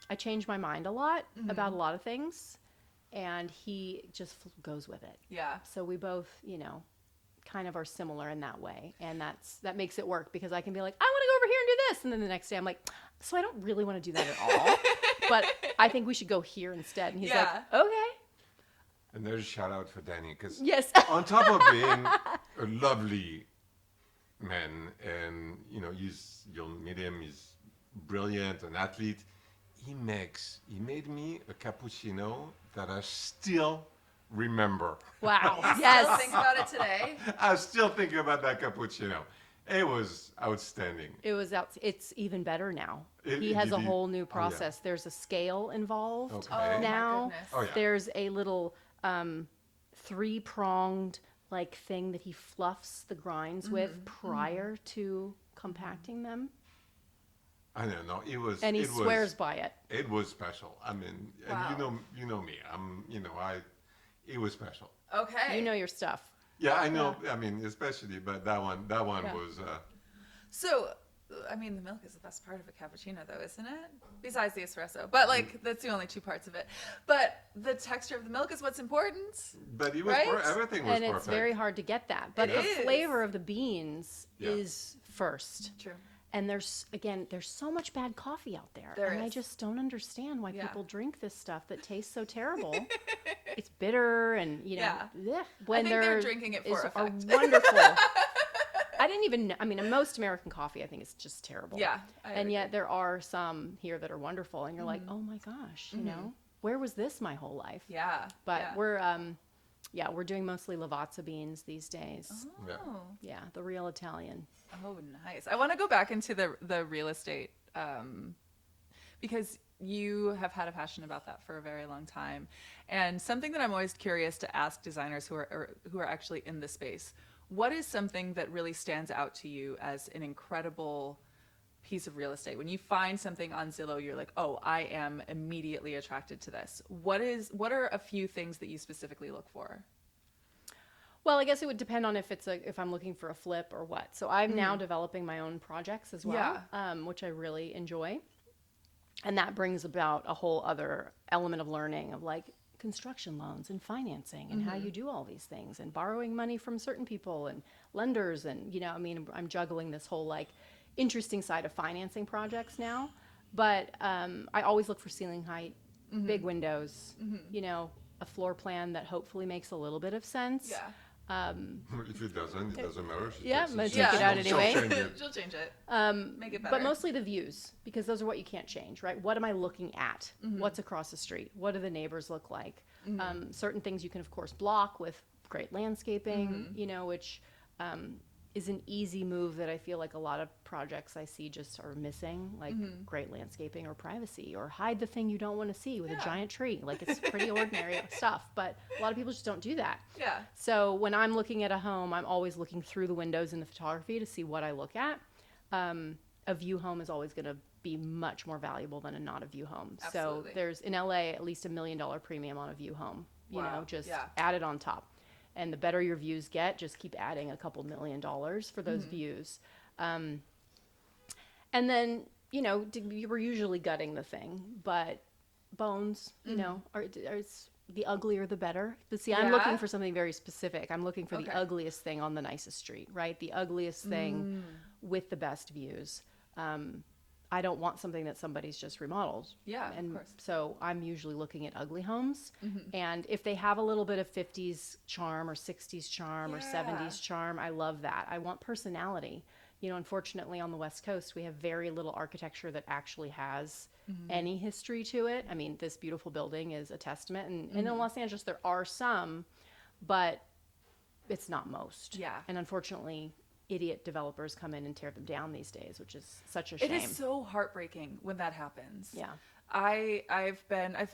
I change my mind a lot about a lot of things, and he just goes with it. Yeah. So we both, kind of are similar in that way, and that makes it work because I can be like, I want to go over here and do this, and then the next day I'm like, so I don't really want to do that at all, but I think we should go here instead. And he's Yeah. like, okay, And there's a shout out for Danny because yes. on top of being a lovely man, and you'll meet him, he's brilliant, an athlete. He made me a cappuccino that I still remember. Wow. Still Yes. think about it today. I still think about that cappuccino. It was outstanding. It's even better now. It- He has a did he- whole new oh, yeah. process. There's a scale involved Okay. Oh, now. my goodness. Oh, yeah. There's a little 3-pronged thing that he fluffs the grinds with prior to compacting them, I don't know. It was. and he it swears was, by it. It was special. I mean, Wow. and you know me. It was special. Okay. You know your stuff. Yeah, I know. I mean, especially, but that one Yeah. was. So, I mean, the milk is the best part of a cappuccino, though, isn't it? Besides the espresso. But, that's the only two parts of it. But the texture of the milk is what's important. But it was Right? everything was And it's perfect. very hard to get that. But It the is. flavor of the beans Yeah. is first. True. And there's so much bad coffee out there. There and I is. just don't understand why Yeah. people drink this stuff that tastes so terrible. It's bitter and, Yeah. bleh, when I think they're there drinking it for are effect. wonderful. I didn't even know. I mean, most American coffee, I think, is just terrible. Yeah, I And yet agree. there are some here that are wonderful. And you're like, oh my gosh, where was this my whole life? Yeah. But yeah. we're doing mostly Lavazza beans these days. Yeah. Oh. Yeah, the real Italian. Oh, nice. I want to go back into the real estate because you have had a passion about that for a very long time, and something that I'm always curious to ask designers who are actually in the space. What is something that really stands out to you as an incredible piece of real estate? When you find something on Zillow, you're like, oh, I am immediately attracted to this. What are a few things that you specifically look for? Well, I guess it would depend on if I'm looking for a flip or what. So I'm now developing my own projects as well, which I really enjoy. And that brings about a whole other element of learning of construction loans and financing and how you do all these things and borrowing money from certain people and lenders. And, I'm juggling this whole interesting side of financing projects now. But I always look for ceiling height, big windows, a floor plan that hopefully makes a little bit of sense. Yeah. If it doesn't matter. She Yeah, takes I'm gonna it. take it out anyway. She'll change it. She'll change it. Make it better. But mostly the views, because those are what you can't change, right? What am I looking at? What's across the street? What do the neighbors look like? Certain things you can, of course, block with great landscaping, which is an easy move that I feel like a lot of projects I see just are missing, like great landscaping or privacy, or hide the thing you don't want to see with a giant tree. Like, it's pretty ordinary stuff, but a lot of people just don't do that. Yeah. So when I'm looking at a home, I'm always looking through the windows in the photography to see what I look at. A view home is always going to be much more valuable than a not a view home. Absolutely. So there's in LA at least $1 million premium on a view home, just Yeah. add it on top. And the better your views get, just keep adding a couple $1 million for those views. And then, we're usually gutting the thing, but bones, are it's the uglier the better. But see, I'm looking for something very specific. I'm looking for the ugliest thing on the nicest street, right? The ugliest thing with the best views. I don't want something that somebody's just remodeled. Yeah, and of course. so I'm usually looking at ugly homes. And if they have a little bit of 50s charm or 60s charm or 70s charm, I love that. I want personality. Unfortunately on the West Coast, we have very little architecture that actually has any history to it. I mean, this beautiful building is a testament. And in Los Angeles, there are some, but it's not most. Yeah. And unfortunately, idiot developers come in and tear them down these days, which is such a shame. It is so heartbreaking when that happens. Yeah. I've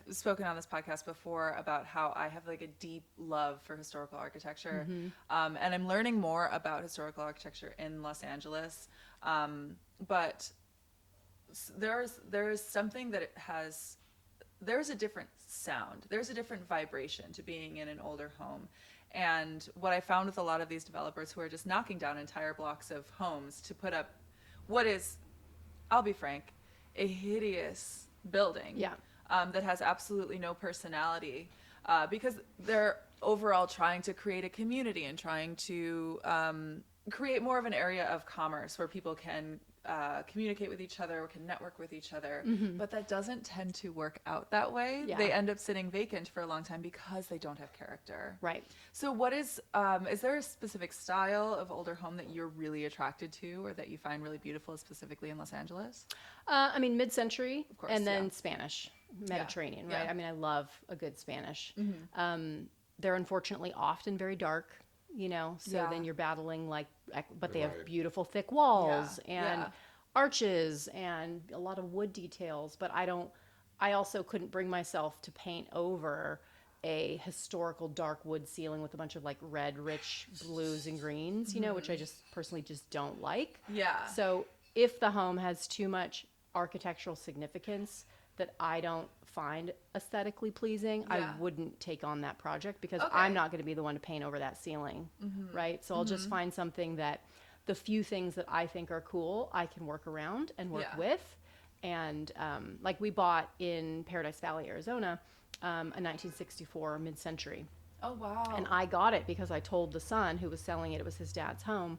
spoken on this podcast before about how I have like a deep love for historical architecture. And I'm learning more about historical architecture in Los Angeles. But there's something that there's a different sound. There's a different vibration to being in an older home. And what I found with a lot of these developers who are just knocking down entire blocks of homes to put up what is, I'll be frank, a hideous building that has absolutely no personality, because they're overall trying to create a community and trying to create more of an area of commerce where people can communicate with each other, can network with each other. But that doesn't tend to work out that way. They end up sitting vacant for a long time because they don't have character. Right. So what is there a specific style of older home that you're really attracted to or that you find really beautiful specifically in Los Angeles? I mean, mid-century, Of course, and then Spanish, Mediterranean, right? Yeah. I mean, I love a good Spanish. They're unfortunately often very dark, so then you're battling but they have beautiful thick walls and arches and a lot of wood details. But I also couldn't bring myself to paint over a historical dark wood ceiling with a bunch of like red, rich blues and greens, which I just personally just don't like. Yeah. So if the home has too much architectural significance that I don't find aesthetically pleasing, I wouldn't take on that project because I'm not going to be the one to paint over that ceiling, right? So I'll just find something that the few things that I think are cool, I can work around and work with. And like we bought in Paradise Valley, Arizona, a 1964 mid-century. Oh, wow. And I got it because I told the son who was selling it, it was his dad's home,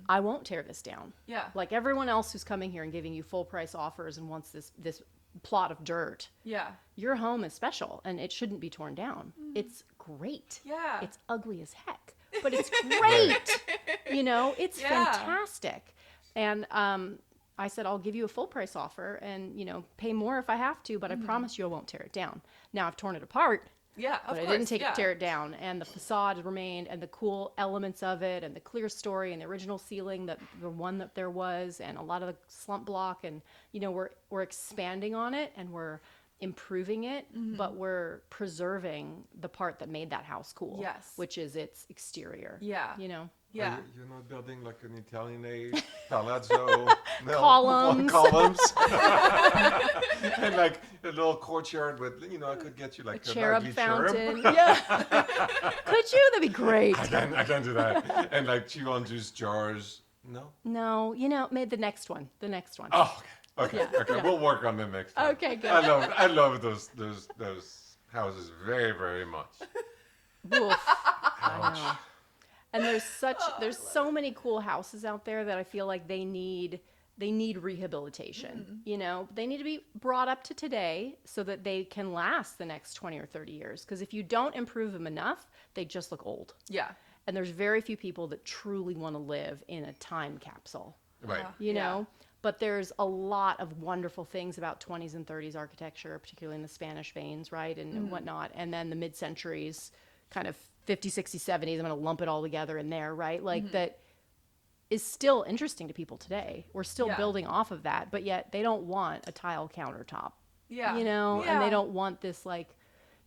I won't tear this down. Yeah. Like everyone else who's coming here and giving you full price offers and wants this plot of dirt. Yeah. Your home is special and it shouldn't be torn down. It's great. Yeah. It's ugly as heck, but it's great. It's fantastic. And I said, I'll give you a full price offer and, pay more if I have to, but I promise you I won't tear it down. Now I've torn it apart. Yeah, but I didn't tear it down, and the facade remained, and the cool elements of it, and the clear story, and the original ceiling, the one that there was, and a lot of the slump block, and we're expanding on it, and we're improving it, but we're preserving the part that made that house cool. Yes, which is its exterior. Yeah, Yeah. You're not building like an Italian palazzo. No. Columns. And like a little courtyard with, I could get you like a cherub ugly fountain. cherub. Yeah. Could you? That'd be great. I can do that. And like chew on juice jars. No? No, made the next one. Oh, okay. Yeah. We'll work on the next one. Okay, good. I love those houses very, very much. Oof. I know. And there's so many cool houses out there that I feel like they need rehabilitation. They need to be brought up to today so that they can last the next 20 or 30 years. Because if you don't improve them enough, they just look old. Yeah. And there's very few people that truly want to live in a time capsule, Right. you know? But there's a lot of wonderful things about 20s and 30s architecture, particularly in the Spanish veins, right? And whatnot. And then the mid-centuries, kind of 50s, 60s, 70s, I'm going to lump it all together in there, right? Like that is still interesting to people today. We're still building off of that, but yet they don't want a tile countertop, you know? And they don't want this like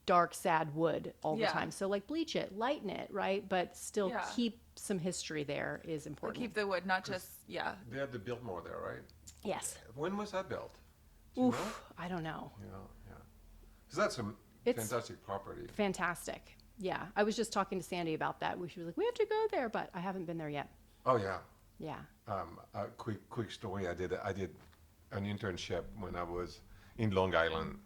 dark, sad wood all the time. So like bleach it, lighten it, right? But still keep some history there is important. Keep the wood, not just, They had the Biltmore there, right? Yes. When was that built? Do you know? I don't know. Yeah. Because that's a fantastic property. Fantastic. Yeah. I was just talking to Sandy about that. She was like, we have to go there, but I haven't been there yet. Oh, yeah. Yeah. A quick story. I did an internship when I was in Long Island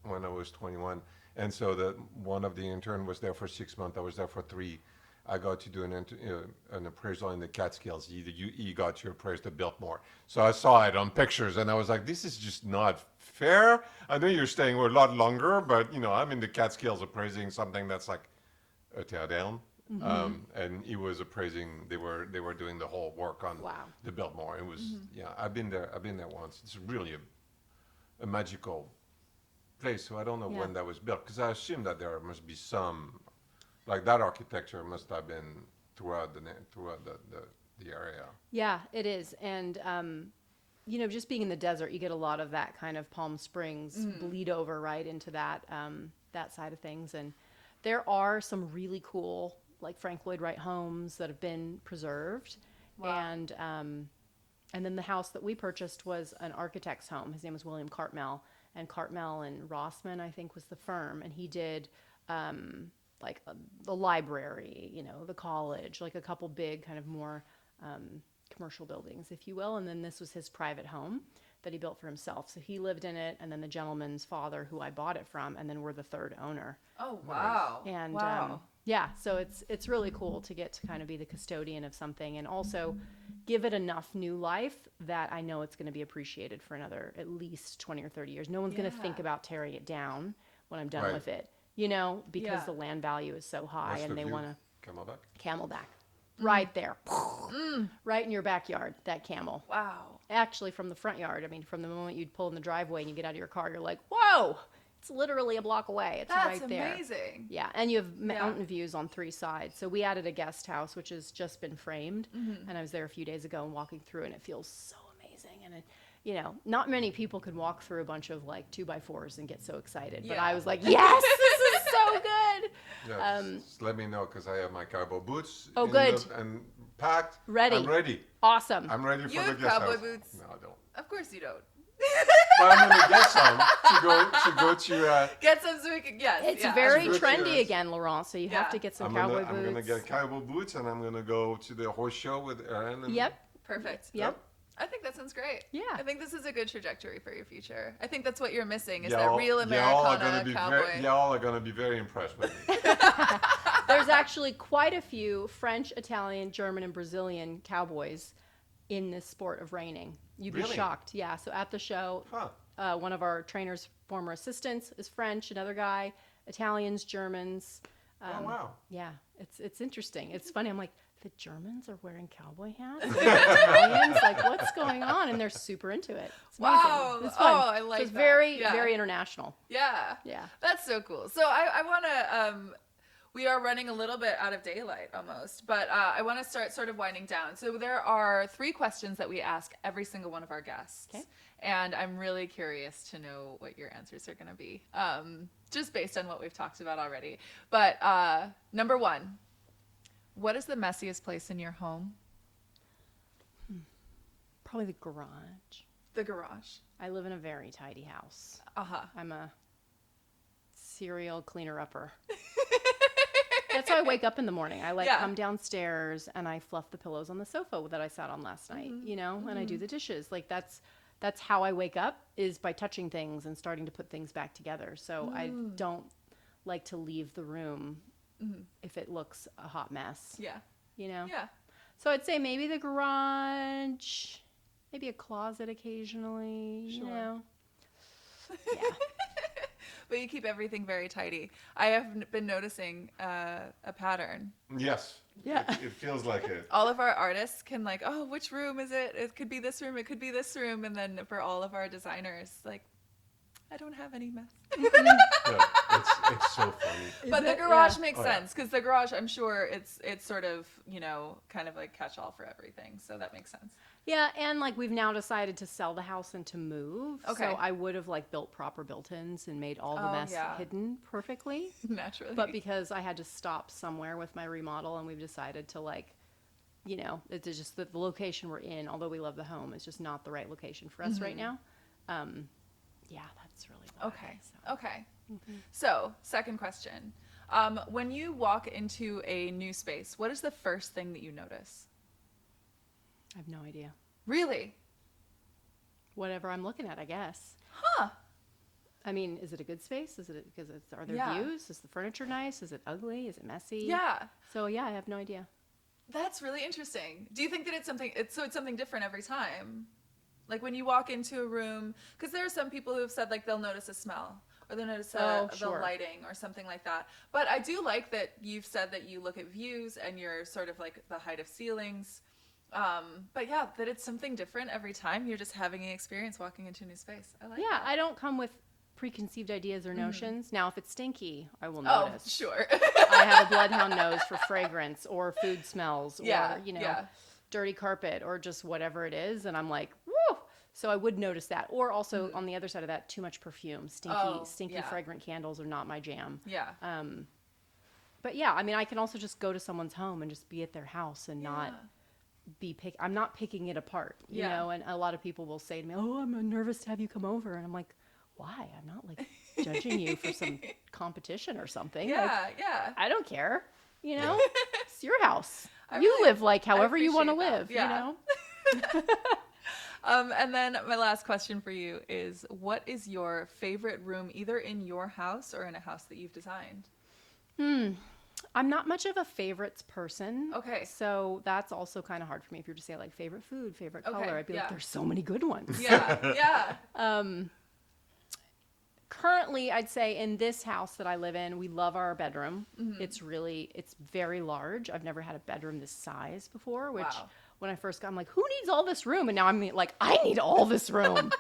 when I was 21, and so one of the intern was there for 6 months. I was there for 3. I got to do an appraisal in the Catskills. You got your appraisal to Biltmore. So I saw it on pictures, and I was like, this is just not fair. I know you're staying a lot longer, but I'm in the Catskills appraising something that's like a teardown. And he was appraising. They were doing the whole work on the Biltmore. It was I've been there once. It's really a magical place. So I don't know when that was built, because I assume that there must be some, like that architecture must have been throughout the area. Yeah, it is. And just being in the desert, you get a lot of that kind of Palm Springs bleed over right into that that side of things. And there are some really cool, like Frank Lloyd Wright homes that have been preserved. And then the house that we purchased was an architect's home. His name was William Cartmel, and Cartmel and Rossman, I think, was the firm. And he did like the library, the college, like a couple big kind of more commercial buildings, if you will. And then this was his private home that he built for himself. So he lived in it, and then the gentleman's father, who I bought it from, and then we're the third owner. Oh, wow. And so it's really cool to get to kind of be the custodian of something, and also give it enough new life that I know it's going to be appreciated for another at least 20 or 30 years. No one's going to think about tearing it down when I'm done with it, because the land value is so high. What's and the they view? want to Camelback. right there, right in your backyard, that camel. Wow. Actually, from the front yard, from the moment you'd pull in the driveway and you get out of your car, you're like, whoa, it's literally a block away. It's That's right there. amazing. Yeah, and you have mountain views on 3 sides. So we added a guest house, which has just been framed, and I was there a few days ago and walking through, and it feels so amazing. And not many people could walk through a bunch of like 2x4s and get so excited, but I was like, yes, this is so good. Yeah, just let me know, because I have my cowboy boots. Oh, good. And packed. Ready. I'm ready. Awesome. I'm ready for You the have guest cowboy house. boots? No, I don't. Of course you don't. But I'm gonna get some to go to. Get some so we can, It's yeah. very Good trendy choice. again, Laurent, so you have to get some I'm cowboy gonna boots. get cowboy boots, and I'm gonna go to the horse show with Erinn. Yep. Perfect. Yep. I think that sounds great. Yeah. I think this is a good trajectory for your future. I think that's what you're missing is Y'all- that real y'all are Americana gonna be cowboy. y'all are gonna be very impressed with me. There's actually quite a few French, Italian, German, and Brazilian cowboys in this sport of reining. You'd be Really? shocked. Yeah. So at the show, Huh. one of our trainer's former assistants is French. Another guy, Italians, Germans. Oh wow. Yeah, it's interesting. It's funny. I'm like, the Germans are wearing cowboy hats. And the Italians, like, what's going on? And they're super into it. It's amazing. Wow. It's fun. Oh, I like so it's that. very, Yeah. very international. Yeah. Yeah. That's so cool. So I want to, we are running a little bit out of daylight almost, but I want to start sort of winding down. So there are 3 questions that we ask every single one of our guests. Okay. And I'm really curious to know what your answers are going to be, just based on what we've talked about already. But number 1, what is the messiest place in your home? Probably the garage. The garage. I live in a very tidy house. Uh-huh. I'm a serial cleaner-upper. That's how I wake up in the morning. I come downstairs and I fluff the pillows on the sofa that I sat on last night, and I do the dishes. Like that's how I wake up, is by touching things and starting to put things back together. So I don't like to leave the room if it looks a hot mess. Yeah. Yeah. So I'd say maybe the garage, maybe a closet occasionally, Sure. Yeah. But you keep everything very tidy. I have been noticing a pattern. Yes. Yeah. It feels like it. All of our artists can like, oh, which room is it? It could be this room. It could be this room. And then for all of our designers, like, I don't have any mess. Yeah, it's so funny. But the it? garage Yeah. makes Oh, yeah. sense because the garage, I'm sure it's sort of, you know, kind of like catch all for everything. So that makes sense. Yeah, and like we've now decided to sell the house and to move. Okay. So I would have like built proper built-ins and made all the Oh, mess yeah. hidden perfectly. Naturally. But because I had to stop somewhere with my remodel, and we've decided to like, you know, it's just that the location we're in, although we love the home, is just not the right location for us right now. Yeah, that's really why. Okay. So. Okay. So, second question. When you walk into a new space, what is the first thing that you notice? I have no idea. Really? Whatever I'm looking at, I guess. Huh. I mean, is it a good space? Is it because it's are there Yeah. views? Is the furniture nice? Is it ugly? Is it messy? Yeah. So yeah, I have no idea. That's really interesting. Do you think that it's something different every time? Like when you walk into a room, because there are some people who have said like they'll notice a smell or they'll notice the sure. lighting or something like that. But I do like that you've said that you look at views and you're sort of like the height of ceilings. But yeah, that it's something different every time. You're just having an experience walking into a new space. I like Yeah, that. I don't come with preconceived ideas or notions. Now, if it's stinky, I will Oh, notice. sure. I have a bloodhound nose for fragrance or food smells Yeah, or, you know, yeah. dirty carpet or just whatever it is. And I'm like, woo! So I would notice that. Or also on the other side of that, too much perfume. Stinky, yeah. fragrant candles are not my jam. Yeah. But yeah, I mean, I can also just go to someone's home and just be at their house and not I'm not picking it apart, you Yeah. know? And a lot of people will say to me, oh, I'm nervous to have you come over. And I'm like, why? I'm not like judging you for some competition or something. Like, Yeah. I don't care. You know, it's your house. I You really- live like however you want to appreciate that. live, Yeah. you know? And then my last question for you is, what is your favorite room, either in your house or in a house that you've designed? I'm not much of a favorites person. Okay. So that's also kind of hard for me. If you were to say like favorite food, favorite Okay, color, I'd be yeah. like, there's so many good ones. Yeah. Currently, I'd say in this house that I live in, we love our bedroom. It's very large. I've never had a bedroom this size before, which Wow. when I first got, I'm like, who needs all this room? And now I'm like, I need all this room.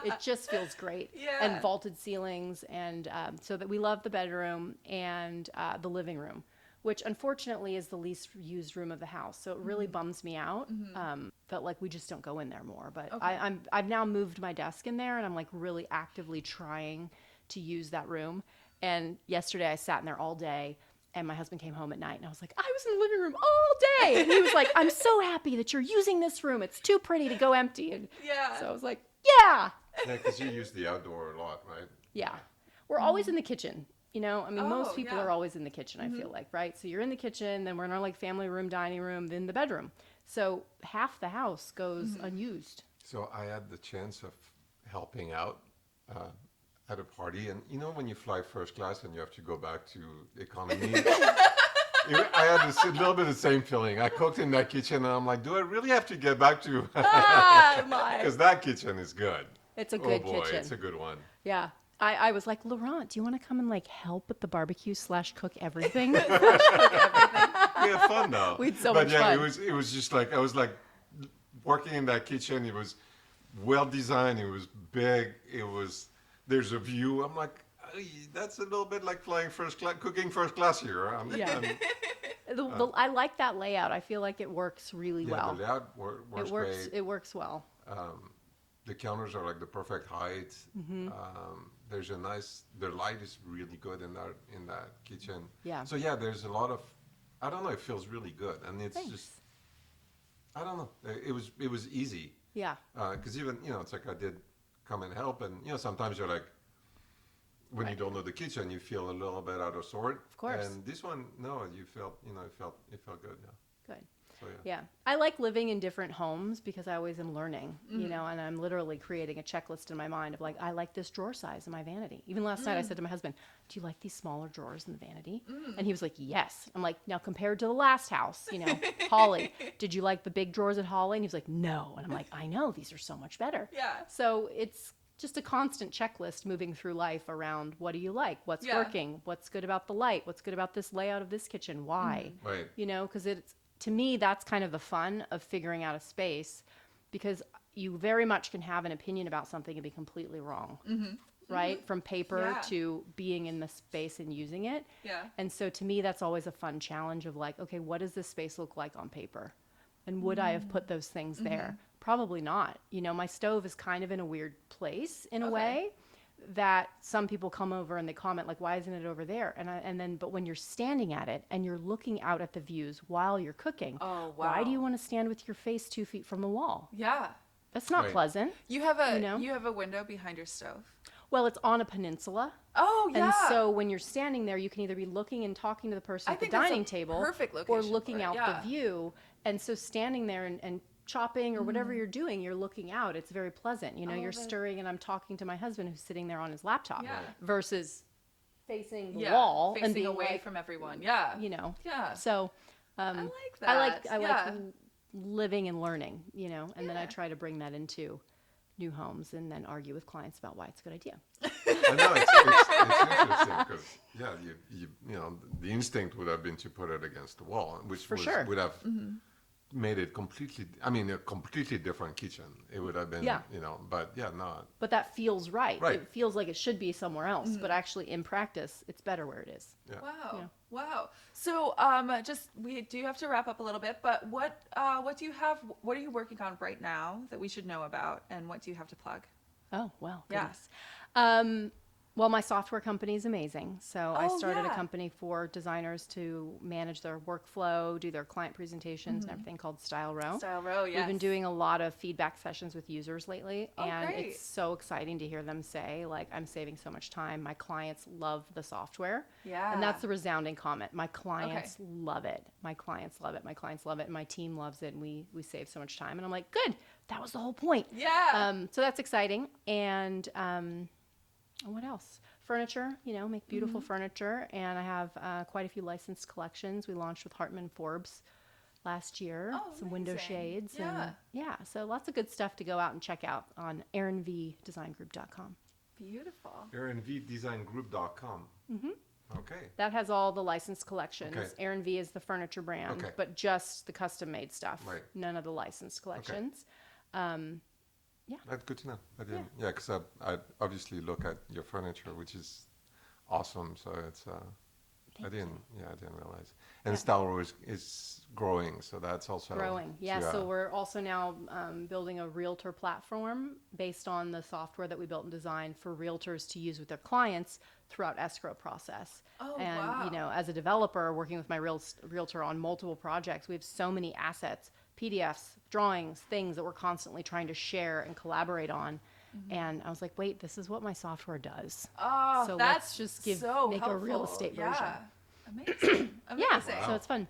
It just feels great. Yeah. And vaulted ceilings. And so that we love the bedroom and the living room, which unfortunately is the least used room of the house. So it really bums me out that like we just don't go in there more. But Okay. I've now moved my desk in there and I'm like really actively trying to use that room. And yesterday I sat in there all day and my husband came home at night and I was like, I was in the living room all day. And he was like, I'm so happy that you're using this room. It's too pretty to go empty. And Yeah. so I was like, yeah. Yeah, because you use the outdoor a lot, right? Yeah. We're always in the kitchen. You know, I mean, Oh, most people yeah. are always in the kitchen, I feel like, right? So you're in the kitchen, then we're in our like family room, dining room, then the bedroom. So half the house goes unused. So I had the chance of helping out at a party, and you know when you fly first class and you have to go back to economy. I had this, a little bit of the same feeling. I cooked in that kitchen, and I'm like, do I really have to get back to? Ah, my. Because that kitchen is good. It's a good oh boy, kitchen. it's a good one. Yeah. I was like, Laurent, do you want to come and like help with the barbecue / cook everything? We had fun though. We had so but much yeah, fun. it was just like I was like working in that kitchen. It was well designed. It was big. There's a view. I'm like, that's a little bit like flying first class, cooking first class here. Yeah. I like that layout. I feel like it works really well. The layout works great. It works well. The counters are like the perfect height. Mm-hmm. The light is really good in that kitchen. Yeah. So yeah, there's a lot of, I don't know, it feels really good, and it's Thanks. just, I don't know, it was easy. Yeah. Because even it's like I did come and help, and sometimes you're like, when you don't know the kitchen, you feel a little bit out of sort. Of course. And this one, no, you felt, it felt good. Yeah. Good. So yeah. Yeah. I like living in different homes because I always am learning, and I'm literally creating a checklist in my mind of like, I like this drawer size in my vanity. Even last night I said to my husband, do you like these smaller drawers in the vanity? And he was like, yes. I'm like, now compared to the last house, Holly, did you like the big drawers at Holly? And he was like, no. And I'm like, I know, these are so much better. Yeah. So it's just a constant checklist moving through life around what do you like, what's Yeah. working, what's good about the light, what's good about this layout of this kitchen, why, Right. you know, because it's, to me, that's kind of the fun of figuring out a space, because you very much can have an opinion about something and be completely wrong, right? From paper Yeah. to being in the space and using it. Yeah. And so to me, that's always a fun challenge of like, okay, what does this space look like on paper? And would I have put those things there? Probably not. You know, my stove is kind of in a weird place in a Okay. way that some people come over and they comment like, why isn't it over there? But when you're standing at it and you're looking out at the views while you're cooking, Oh, why do wow. you want to stand with your face 2 feet from the wall? Yeah. That's not Right. pleasant. You have a You know? you have a window behind your stove. Well, it's on a peninsula. Oh yeah. And so when you're standing there, you can either be looking and talking to the person I at the think that's a dining table perfect or location looking for it, out yeah. the view. And so standing there and chopping or whatever you're doing, you're looking out. It's very pleasant. You know, you're stirring and I'm talking to my husband who's sitting there on his laptop Yeah. versus facing the Yeah, wall facing and being away like, from everyone. Yeah. you know. Yeah. So I like that. I like Yeah. living and learning, you know, and then I Yeah. try to bring that into new homes and then argue with clients about why it's a good idea. I know it's interesting because you know the instinct would have been to put it against the wall, which For sure. would have made it completely. I mean, a completely different kitchen. It would have been, Yeah. you know. But yeah, no. But that feels right. Right. It feels like it should be somewhere else, but actually in practice, it's better where it is. Yeah. Wow. Yeah. Wow. So just we do have to wrap up a little bit, but what do you have? What are you working on right now that we should know about, and what do you have to plug? Oh, well, Yeah. goodness. Well, my software company is amazing. So I Oh, started yeah. a company for designers to manage their workflow, do their client presentations and everything called Style Row. Style Row, yes. We've been doing a lot of feedback sessions with users lately, Oh, and great. it's so exciting to hear them say, like, I'm saving so much time. My clients love the software. Yeah. And that's the resounding comment. My clients love it. My clients love it. My clients love it. And my team loves it. And we save so much time. And I'm like, good. That was the whole point. Yeah. So that's exciting. And what else? Furniture, you know, make beautiful furniture. And I have quite a few licensed collections. We launched with Hartman Forbes last year. Oh, some window amazing. shades. Yeah. And yeah, so lots of good stuff to go out and check out on erinnvdesigngroup.com. Beautiful. ErinnVDesignGroup.com. Okay. That has all the licensed collections. Okay. Erin V is the furniture brand, Okay. but just the custom made stuff. Right. None of the licensed collections. That's good to know. I didn't. Yeah, because I obviously look at your furniture, which is awesome. So it's. I didn't realize. And Style Row is growing, so that's also Growing. Yeah, so we're also now building a realtor platform based on the software that we built and designed for realtors to use with their clients throughout escrow process. Oh, and wow. you know, as a developer working with my realtor on multiple projects, we have so many assets, PDFs, drawings, things that we're constantly trying to share and collaborate on. And I was like, wait, this is what my software does. Oh, So that's let's just so make a real helpful. estate Yeah. version. Amazing. Yeah, Amazing. so it's fun.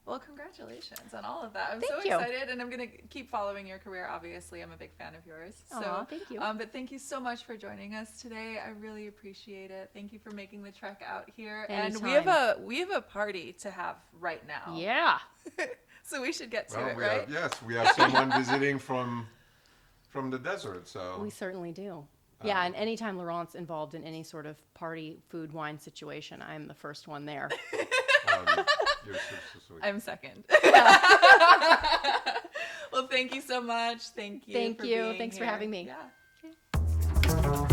Well, congratulations on all of that. I'm Thank so you. excited, and I'm going to keep following your career. Obviously, I'm a big fan of yours. Aw, thank you. But thank you so much for joining us today. I really appreciate it. Thank you for making the trek out here. And we have a party to have right now. Yeah. So we should get to Well, it, we right? have we have someone visiting from the desert, so We certainly do. Yeah, and anytime Laurent's involved in any sort of party, food, wine situation, I'm the first one there. you're so sweet. I'm second. Well, thank you so much. Thank you. Thank for you. being Thanks for here. having me. Yeah.